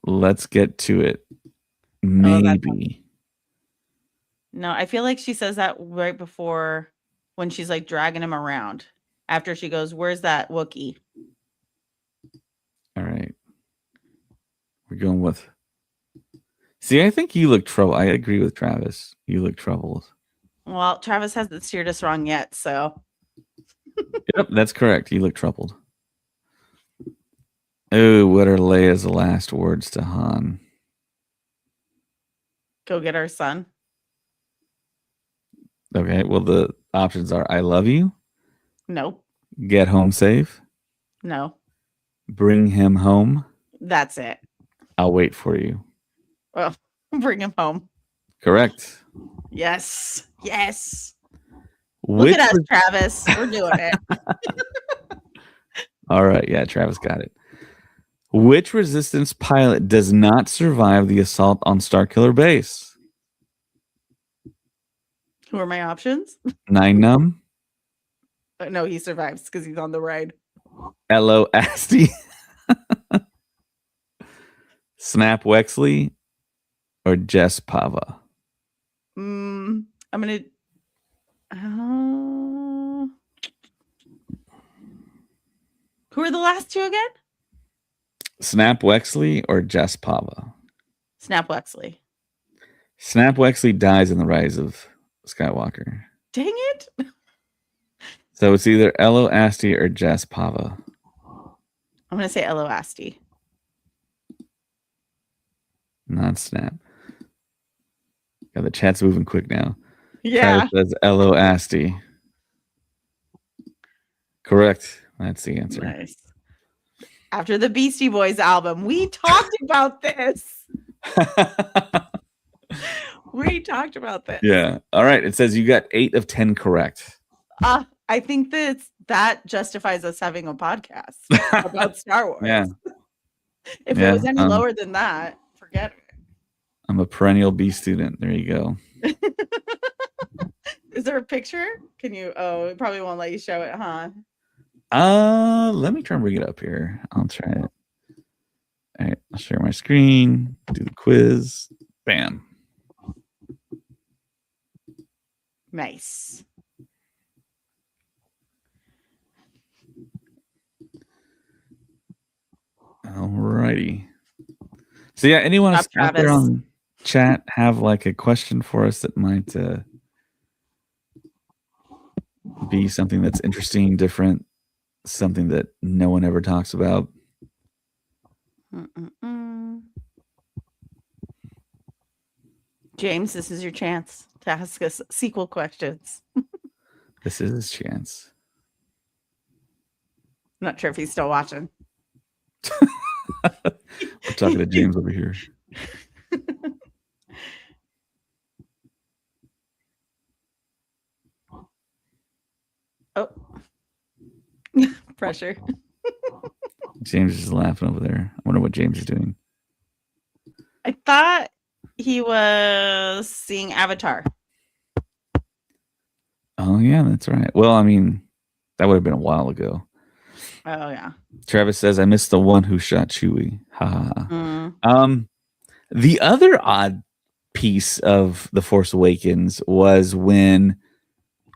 A: Let's get to it. Maybe.
B: No, I feel like she says that right before when she's like dragging him around. After she goes, "Where's that Wookiee?"
A: All right. We're going with. See, I think you look troubled. I agree with Travis. You look troubled.
B: Well, Travis hasn't steered us wrong yet, so.
A: Yep, that's correct. You look troubled. Oh, what are Leia's last words to Han?
B: Go get our son.
A: Okay, well, the options are I love you.
B: Nope.
A: Get home safe.
B: No.
A: Bring him home.
B: That's it.
A: I'll wait for you.
B: Well, bring him home.
A: Correct.
B: Yes. Yes.
A: Which
B: Look at us, Travis. We're doing it.
A: All right. Yeah, Travis got it. Which Resistance pilot does not survive the assault on Starkiller Base?
B: Who are my options?
A: Nine Numb.
B: No, he survives because he's on the ride.
A: Elo Asti. Snap Wexley. Or Jess Pava?
B: I'm going to... Who are the last two again?
A: Snap Wexley or Jess Pava?
B: Snap Wexley.
A: Snap Wexley dies in the Rise of Skywalker.
B: Dang it.
A: So it's either Elo Asti or Jess Pava.
B: I'm going to say Elo Asti.
A: Not Snap. Yeah, the chat's moving quick now.
B: Yeah.
A: Travis says Elo Asti. Correct. That's the answer.
B: Nice. After the Beastie Boys album, we talked about this. We talked about this.
A: Yeah. All right. It says you got 8 of 10 correct.
B: I think that justifies us having a podcast about Star Wars.
A: Yeah.
B: If it was any lower than that, forget it.
A: I'm a perennial B student. There you go.
B: Is there a picture? Can you? Oh, it probably won't let you show it, huh?
A: Let me try and bring it up here. I'll try it. All right, I'll share my screen, do the quiz. Bam.
B: Nice.
A: Alrighty. So yeah, anyone else out there on chat have like a question for us that might be something that's interesting, different, something that no one ever talks about?
B: James, this is your chance to ask us sequel questions.
A: This is his chance.
B: I'm not sure if he's still watching.
A: We're talking to James over here.
B: Oh, pressure.
A: James is laughing over there. I wonder what James is doing.
B: I thought he was seeing Avatar.
A: Oh, yeah, that's right. Well, I mean, that would have been a while ago.
B: Oh, yeah.
A: Travis says, I missed the one who shot Chewie. Ha ha. The other odd piece of The Force Awakens was when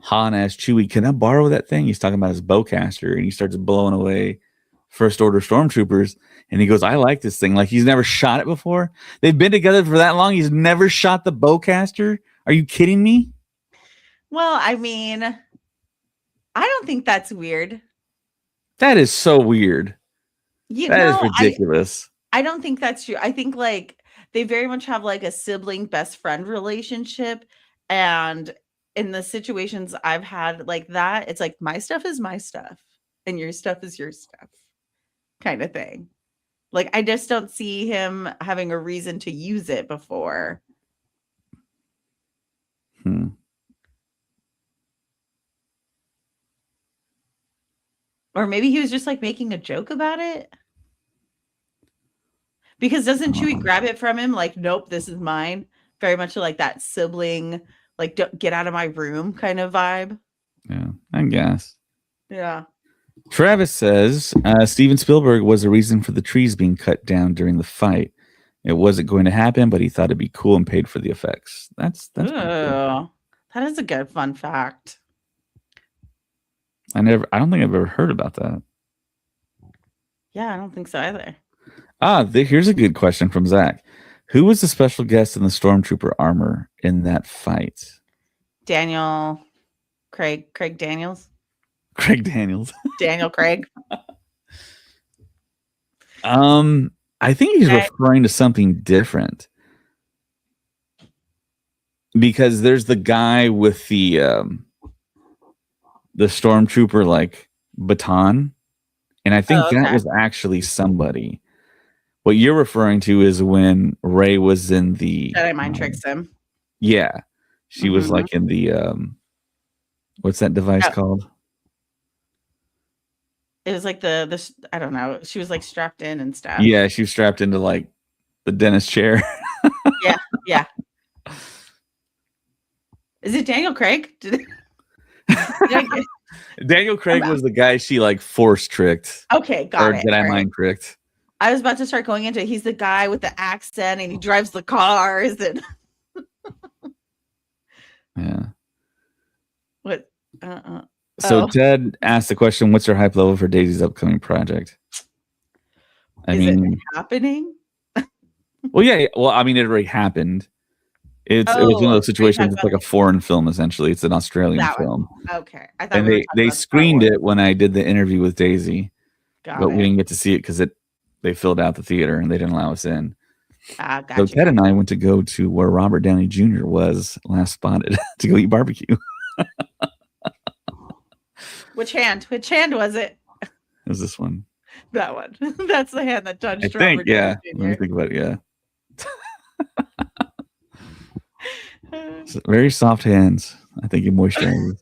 A: Han asked Chewie, can I borrow that thing? He's talking about his bowcaster, and he starts blowing away First Order stormtroopers. And he goes, I like this thing. Like, he's never shot it before. They've been together for that long. He's never shot the bowcaster. Are you kidding me?
B: Well, I mean, I don't think that's weird.
A: That is so weird. That is ridiculous.
B: I don't think that's true. I think like they very much have like a sibling best friend relationship. And in the situations I've had like that, it's like my stuff is my stuff and your stuff is your stuff kind of thing. Like, I just don't see him having a reason to use it before. Or maybe he was just like making a joke about it. Because doesn't Chewie grab it from him? Like, nope, this is mine. Very much like that sibling, like, don't get out of my room kind of vibe.
A: Yeah, I guess.
B: Yeah.
A: Travis says Steven Spielberg was the reason for the trees being cut down during the fight. It wasn't going to happen, but he thought it'd be cool and paid for the effects. That's cool.
B: That is a good fun fact.
A: I don't think I've ever heard about that.
B: Yeah, I don't think so either.
A: Here's a good question from Zach. Who was the special guest in the stormtrooper armor in that fight?
B: Craig Daniels.
A: Craig Daniels.
B: Daniel Craig.
A: I think he's referring to something different. Because there's the guy with the stormtrooper like baton, and I think that was actually somebody. What you're referring to is when Rey was in the
B: Jedi mind tricks him.
A: Yeah. She was like in the what's that device called?
B: It was like the I don't know. She was like strapped in and stuff.
A: Yeah, she was strapped into like the dentist chair.
B: Yeah, yeah. Is it Daniel Craig?
A: Daniel Craig was the guy she like force tricked.
B: Okay, got it.
A: Jedi mind tricked.
B: I was about to start going into he's the guy with the accent and he drives the cars and
A: yeah.
B: What?
A: So Ted asked the question, what's your hype level for Daisy's upcoming project?
B: Is it happening?
A: Well, yeah. Well, I mean, it already happened. It was one of those situations. It's like a foreign film, essentially. It's an Australian film.
B: Okay. I thought
A: and they screened it when I did the interview with Daisy. But we didn't get to see it because they filled out the theater and they didn't allow us in.
B: Gotcha.
A: So Ted and I went to go to where Robert Downey Jr. was last spotted to go eat barbecue.
B: Which hand? Which hand was it?
A: It was this one.
B: That one. That's the hand that touched
A: Robert Downey Jr. Yeah. Let me think about it. Yeah. Very soft hands. I think he moisturizes.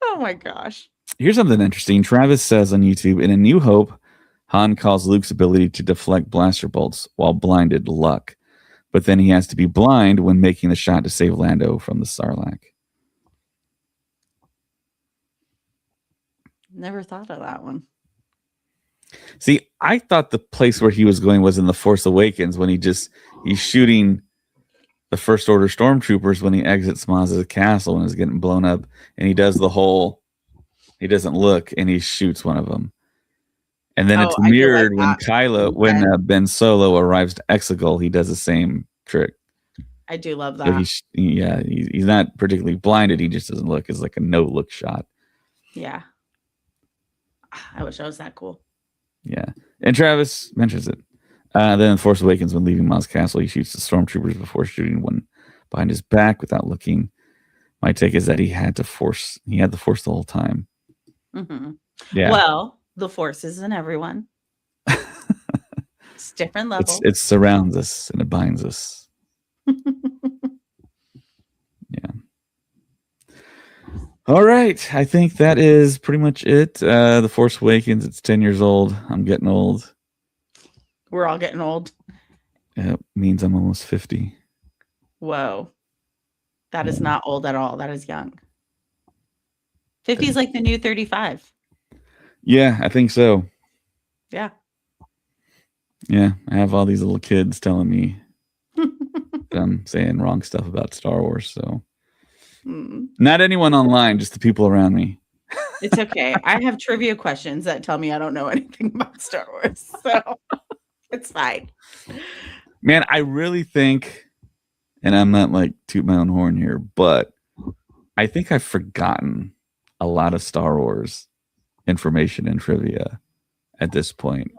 B: Oh my gosh.
A: Here's something interesting. Travis says on YouTube, in A New Hope, Han calls Luke's ability to deflect blaster bolts while blinded luck. But then he has to be blind when making the shot to save Lando from the Sarlacc.
B: Never thought of that one.
A: See, I thought the place where he was going was in The Force Awakens when he's shooting the First Order stormtroopers when he exits Maz's castle and is getting blown up. And he does the whole, he doesn't look and he shoots one of them. And then it's mirrored when Ben Solo arrives to Exegol, he does the same trick.
B: I do love that.
A: So he's not particularly blinded. He just doesn't look. It's like a no-look shot.
B: Yeah. I wish I was that cool.
A: Yeah. And Travis mentions it. Then in Force Awakens, when leaving Maz Castle, he shoots the stormtroopers before shooting one behind his back without looking. My take is that he had the Force the whole time.
B: Mm-hmm.
A: Yeah.
B: Well, the Force is in everyone. It's different levels.
A: It surrounds us and it binds us. Yeah. All right. I think that is pretty much it. The Force Awakens, it's 10 years old. I'm getting old.
B: We're all getting old.
A: Yeah, it means I'm almost 50.
B: Whoa. That is not old at all. That is young. 50 is like the new 35.
A: Yeah, I think so.
B: Yeah.
A: Yeah, I have all these little kids telling me that I'm saying wrong stuff about Star Wars. So not anyone online, just the people around me.
B: It's okay. I have trivia questions that tell me I don't know anything about Star Wars. So it's fine.
A: Man, I really think, and I'm not like toot my own horn here, but I think I've forgotten a lot of Star Wars information and trivia at this point.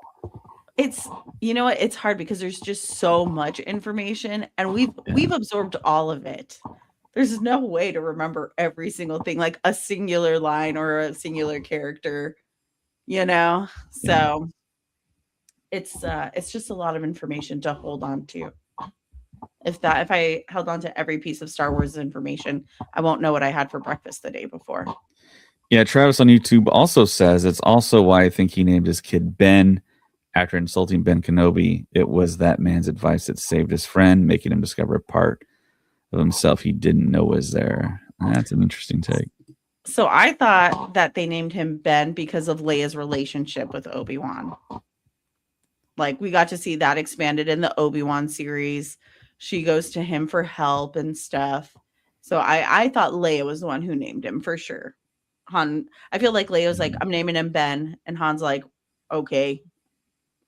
B: It's, you know what? It's hard because there's just so much information and we've absorbed all of it. There's no way to remember every single thing, like a singular line or a singular character, you know? So it's just a lot of information to hold on to. If I held on to every piece of Star Wars information, I won't know what I had for breakfast the day before.
A: Yeah, Travis on YouTube also says it's also why I think he named his kid Ben after insulting Ben Kenobi. It was that man's advice that saved his friend, making him discover a part of himself he didn't know was there. That's an interesting take.
B: So I thought that they named him Ben because of Leia's relationship with Obi-Wan. Like we got to see that expanded in the Obi-Wan series. She goes to him for help and stuff. So I thought Leia was the one who named him for sure. Han, I feel like Leia was like, I'm naming him Ben. And Han's like, okay,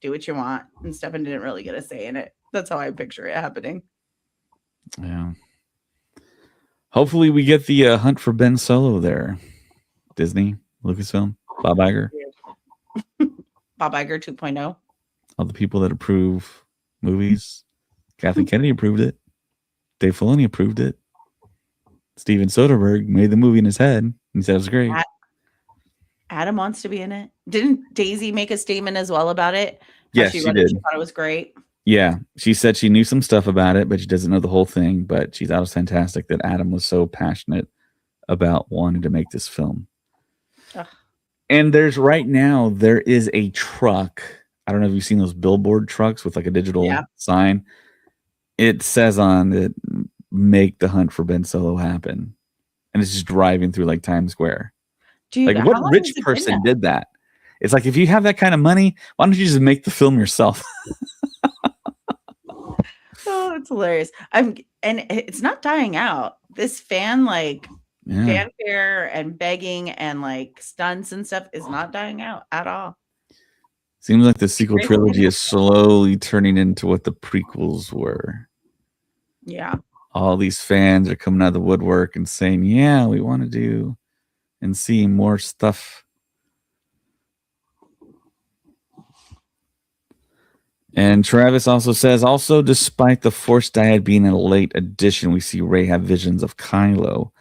B: do what you want. And Stefan didn't really get a say in it. That's how I picture it happening.
A: Yeah. Hopefully we get the hunt for Ben Solo there. Disney, Lucasfilm, Bob Iger.
B: Bob Iger 2.0.
A: All the people that approve movies. Kathleen Kennedy approved it. Dave Filoni approved it. Steven Soderbergh made the movie in his head. He said it was great.
B: Adam wants to be in it. Didn't Daisy make a statement as well about it? How
A: Yes,
B: she
A: she
B: read it,
A: did.
B: she thought it was great.
A: Yeah, she said she knew some stuff about it, but she doesn't know the whole thing. But she thought it was fantastic that Adam was so passionate about wanting to make this film.
B: Ugh.
A: And right now, there is a truck. I don't know if you've seen those billboard trucks with like a digital sign. It says on it, "Make the hunt for Ben Solo happen." And it's just driving through like Times Square.
B: Dude,
A: Like,
B: how
A: what
B: long
A: rich
B: has it been
A: person
B: now?
A: did that? It's like, if you have that kind of money, why don't you just make the film yourself?
B: Oh, it's hilarious. And it's not dying out. This fanfare and begging and like stunts and stuff is not dying out at all.
A: Seems like the sequel trilogy is slowly turning into what the prequels were.
B: Yeah.
A: All these fans are coming out of the woodwork and saying, yeah, we want to do and see more stuff. And Travis also says, despite the Force dyad being a late addition, we see Rey have visions of Kylo.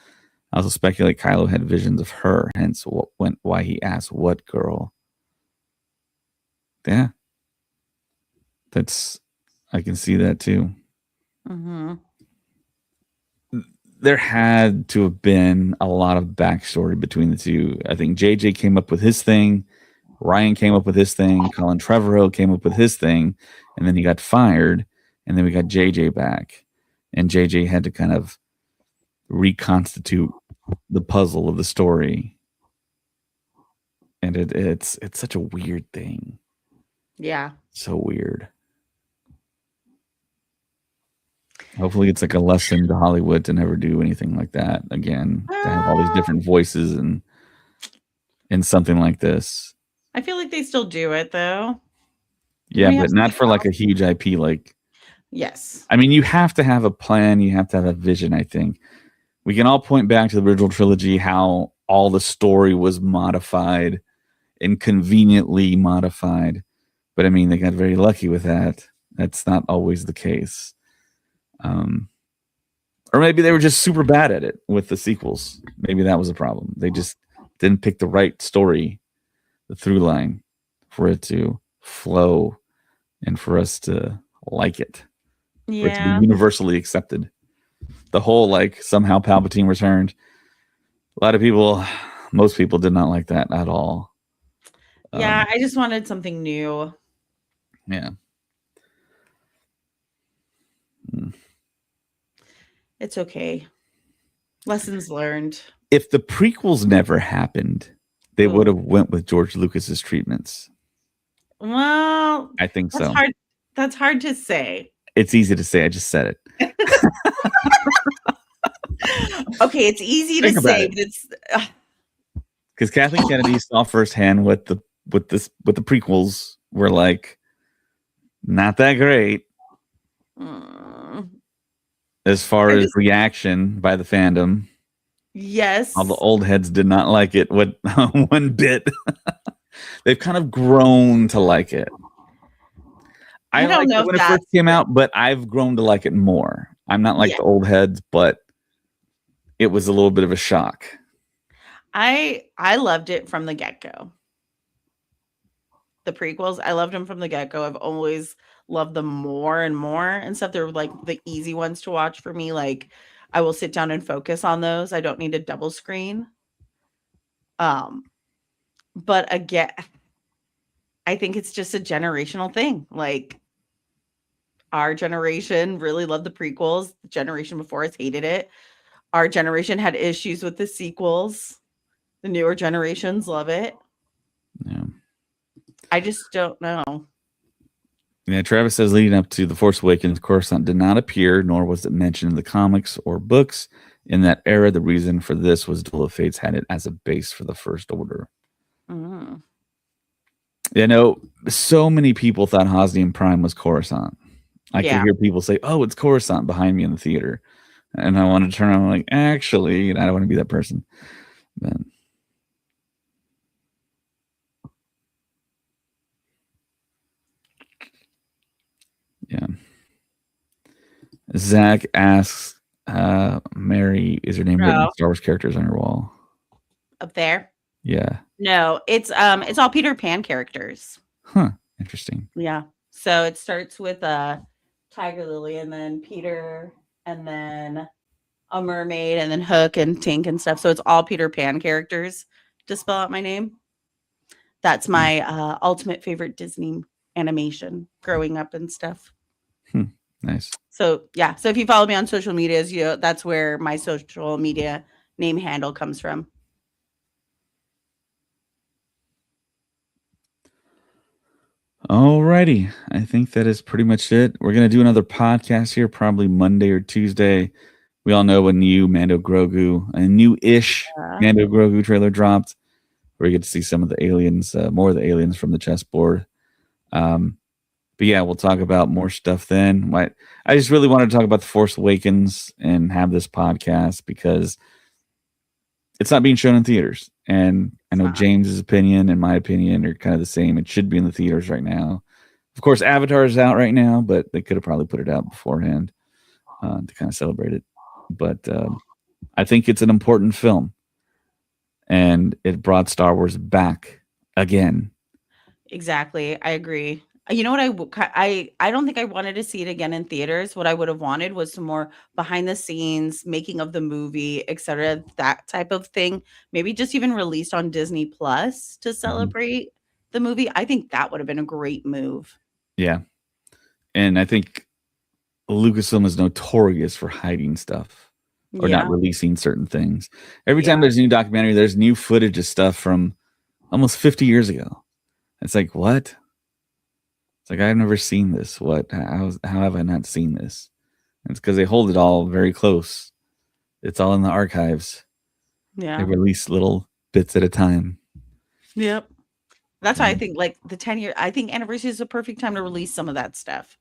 A: I also speculate Kylo had visions of her, hence why he asked, what girl? Yeah. I can see that too.
B: Mm-hmm.
A: There had to have been a lot of backstory between the two. I think JJ came up with his thing. Ryan came up with his thing. Colin Trevorrow came up with his thing. And then he got fired. And then we got JJ back. And JJ had to kind of reconstitute the puzzle of the story. And it's such a weird thing.
B: Yeah.
A: So weird. Hopefully it's like a lesson to Hollywood to never do anything like that again. To have all these different voices and something like this.
B: I feel like they still do it though.
A: Yeah, but not for like a huge IP like.
B: Yes.
A: I mean, you have to have a plan. You have to have a vision, I think. We can all point back to the original trilogy, how all the story was modified and conveniently modified. But I mean, they got very lucky with that. That's not always the case. Or maybe they were just super bad at it with the sequels. Maybe that was a problem. They just didn't pick the right story, the through line, for it to flow and for us to like it.
B: Yeah.
A: For it to be universally accepted. The whole, like, somehow Palpatine returned. A lot of people, most people did not like that at all.
B: Yeah, I just wanted something new.
A: Yeah.
B: It's okay. Lessons learned.
A: If the prequels never happened, they would have went with George Lucas's treatments.
B: Well,
A: I think so.
B: That's hard to say.
A: It's easy to say. I just said it.
B: Okay, it's easy to say, but it's
A: because Kathleen Kennedy saw firsthand what the prequels were like. Not that great. As far as reaction by the fandom.
B: Yes.
A: All the old heads did not like it one bit. They've kind of grown to like it. I liked it when it first came out, but I've grown to like it more. I'm not like the old heads, but it was a little bit of a shock.
B: I loved it from the get-go. The prequels, I loved them from the get-go. I've always loved them more and more and stuff. They're like the easy ones to watch for me. Like, I will sit down and focus on those. I don't need a double screen. But again, I think it's just a generational thing. Like, our generation really loved the prequels. The generation before us hated it. Our generation had issues with the sequels. The newer generations love it.
A: Yeah.
B: I just don't know.
A: Yeah, Travis says leading up to The Force Awakens, Coruscant did not appear, nor was it mentioned in the comics or books. In that era, the reason for this was Duel of Fates had it as a base for the First Order.
B: Mm.
A: You know, so many people thought Hosnian Prime was Coruscant. I could hear people say, oh, it's Coruscant behind me in the theater. And I wanted to turn around like, actually, I don't want to be that person. But yeah. Zach asks, Mary, is her name written in Star Wars characters on your wall?
B: Up there?
A: Yeah.
B: No, it's all Peter Pan characters.
A: Huh. Interesting.
B: Yeah. So it starts with Tiger Lily and then Peter and then a mermaid and then Hook and Tink and stuff. So it's all Peter Pan characters to spell out my name. That's my ultimate favorite Disney animation growing up and stuff.
A: Nice.
B: So yeah. So if you follow me on social medias, that's where my social media name handle comes from.
A: Alrighty. I think that is pretty much it. We're gonna do another podcast here, probably Monday or Tuesday. We all know a new Mando Grogu, a new-ish Mando Grogu trailer dropped, where we get to see some of the aliens, more of the aliens from the chessboard. But yeah, we'll talk about more stuff then. I just really wanted to talk about The Force Awakens and have this podcast because it's not being shown in theaters. And I know James's opinion and my opinion are kind of the same. It should be in the theaters right now. Of course, Avatar is out right now, but they could have probably put it out beforehand to kind of celebrate it. But I think it's an important film. And it brought Star Wars back again.
B: Exactly. I agree. You know what I don't think I wanted to see it again in theaters. What I would have wanted was some more behind the scenes, making of the movie, etc., that type of thing. Maybe just even released on Disney Plus to celebrate the movie. I think that would have been a great move.
A: Yeah. And I think Lucasfilm is notorious for hiding stuff or not releasing certain things. Every time there's a new documentary, there's new footage of stuff from almost 50 years ago. It's like, what? It's like, I've never seen this. What? How have I not seen this? And it's because they hold it all very close. It's all in the archives.
B: Yeah.
A: They release little bits at a time.
B: Yep. That's why I think like the 10-year, I think anniversary is a perfect time to release some of that stuff.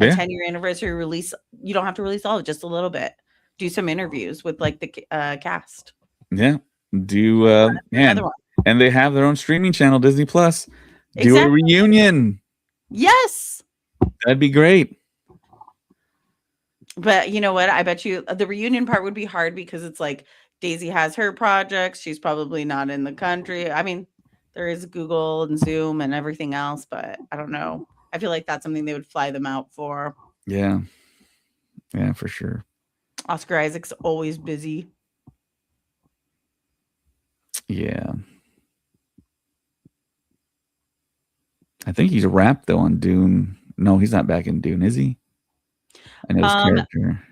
B: A 10-year anniversary release, you don't have to release all of it, just a little bit. Do some interviews with like the cast.
A: Yeah. Do man. And they have their own streaming channel, Disney Plus. Do a reunion.
B: Yes.
A: That'd be great.
B: But you know what? I bet you the reunion part would be hard because it's like Daisy has her projects. She's probably not in the country. I mean, there is Google and Zoom and everything else, but I don't know. I feel like that's something they would fly them out for.
A: Yeah. Yeah, for sure.
B: Oscar Isaac's always busy.
A: Yeah. I think he's wrapped though on Dune. No, he's not back in Dune, is he? I know his character.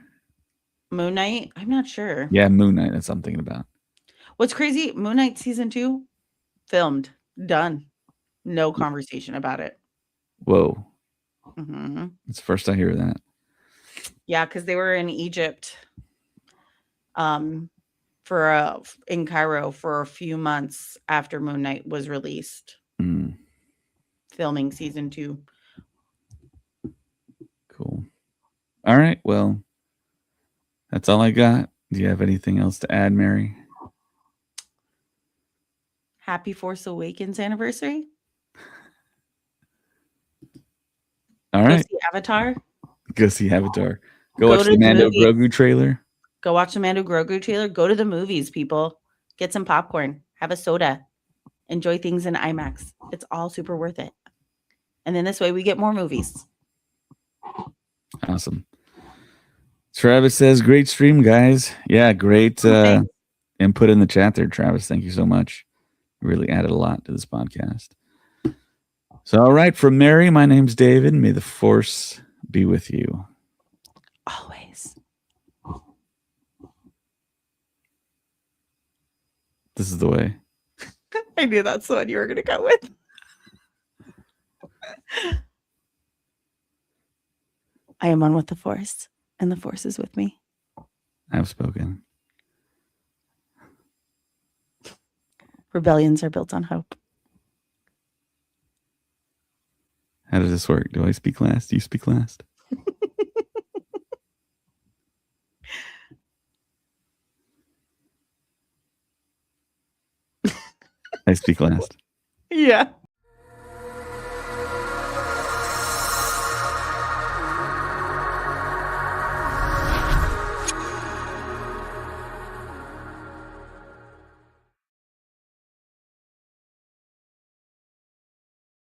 B: Moon Knight? I'm not sure.
A: Yeah, Moon Knight. That's what I'm thinking about.
B: What's crazy? Moon Knight season 2 filmed, done. No conversation about it.
A: Whoa.
B: Mm-hmm.
A: It's the first I hear that.
B: Yeah, because they were in Egypt, in Cairo for a few months after Moon Knight was released. Filming season 2.
A: Cool. All right. Well, that's all I got. Do you have anything else to add, Mary?
B: Happy Force Awakens anniversary.
A: All right.
B: Go see Avatar.
A: Go see Avatar. Go watch the Mando Grogu trailer.
B: Go watch the Mando Grogu trailer. Go to the movies, people. Get some popcorn. Have a soda. Enjoy things in IMAX. It's all super worth it. And then this way we get more movies.
A: Awesome. Travis says, great stream, guys. Yeah, great input in the chat there, Travis. Thank you so much. You really added a lot to this podcast. So, all right, from Mary, my name's David. May the Force be with you.
B: Always.
A: This is the way.
B: I knew that's the one you were going to go with. I am one with the Force, and the Force is with me.
A: I've spoken.
B: Rebellions are built on hope.
A: How does this work? Do I speak last? Do you speak last? I speak last.
B: Yeah.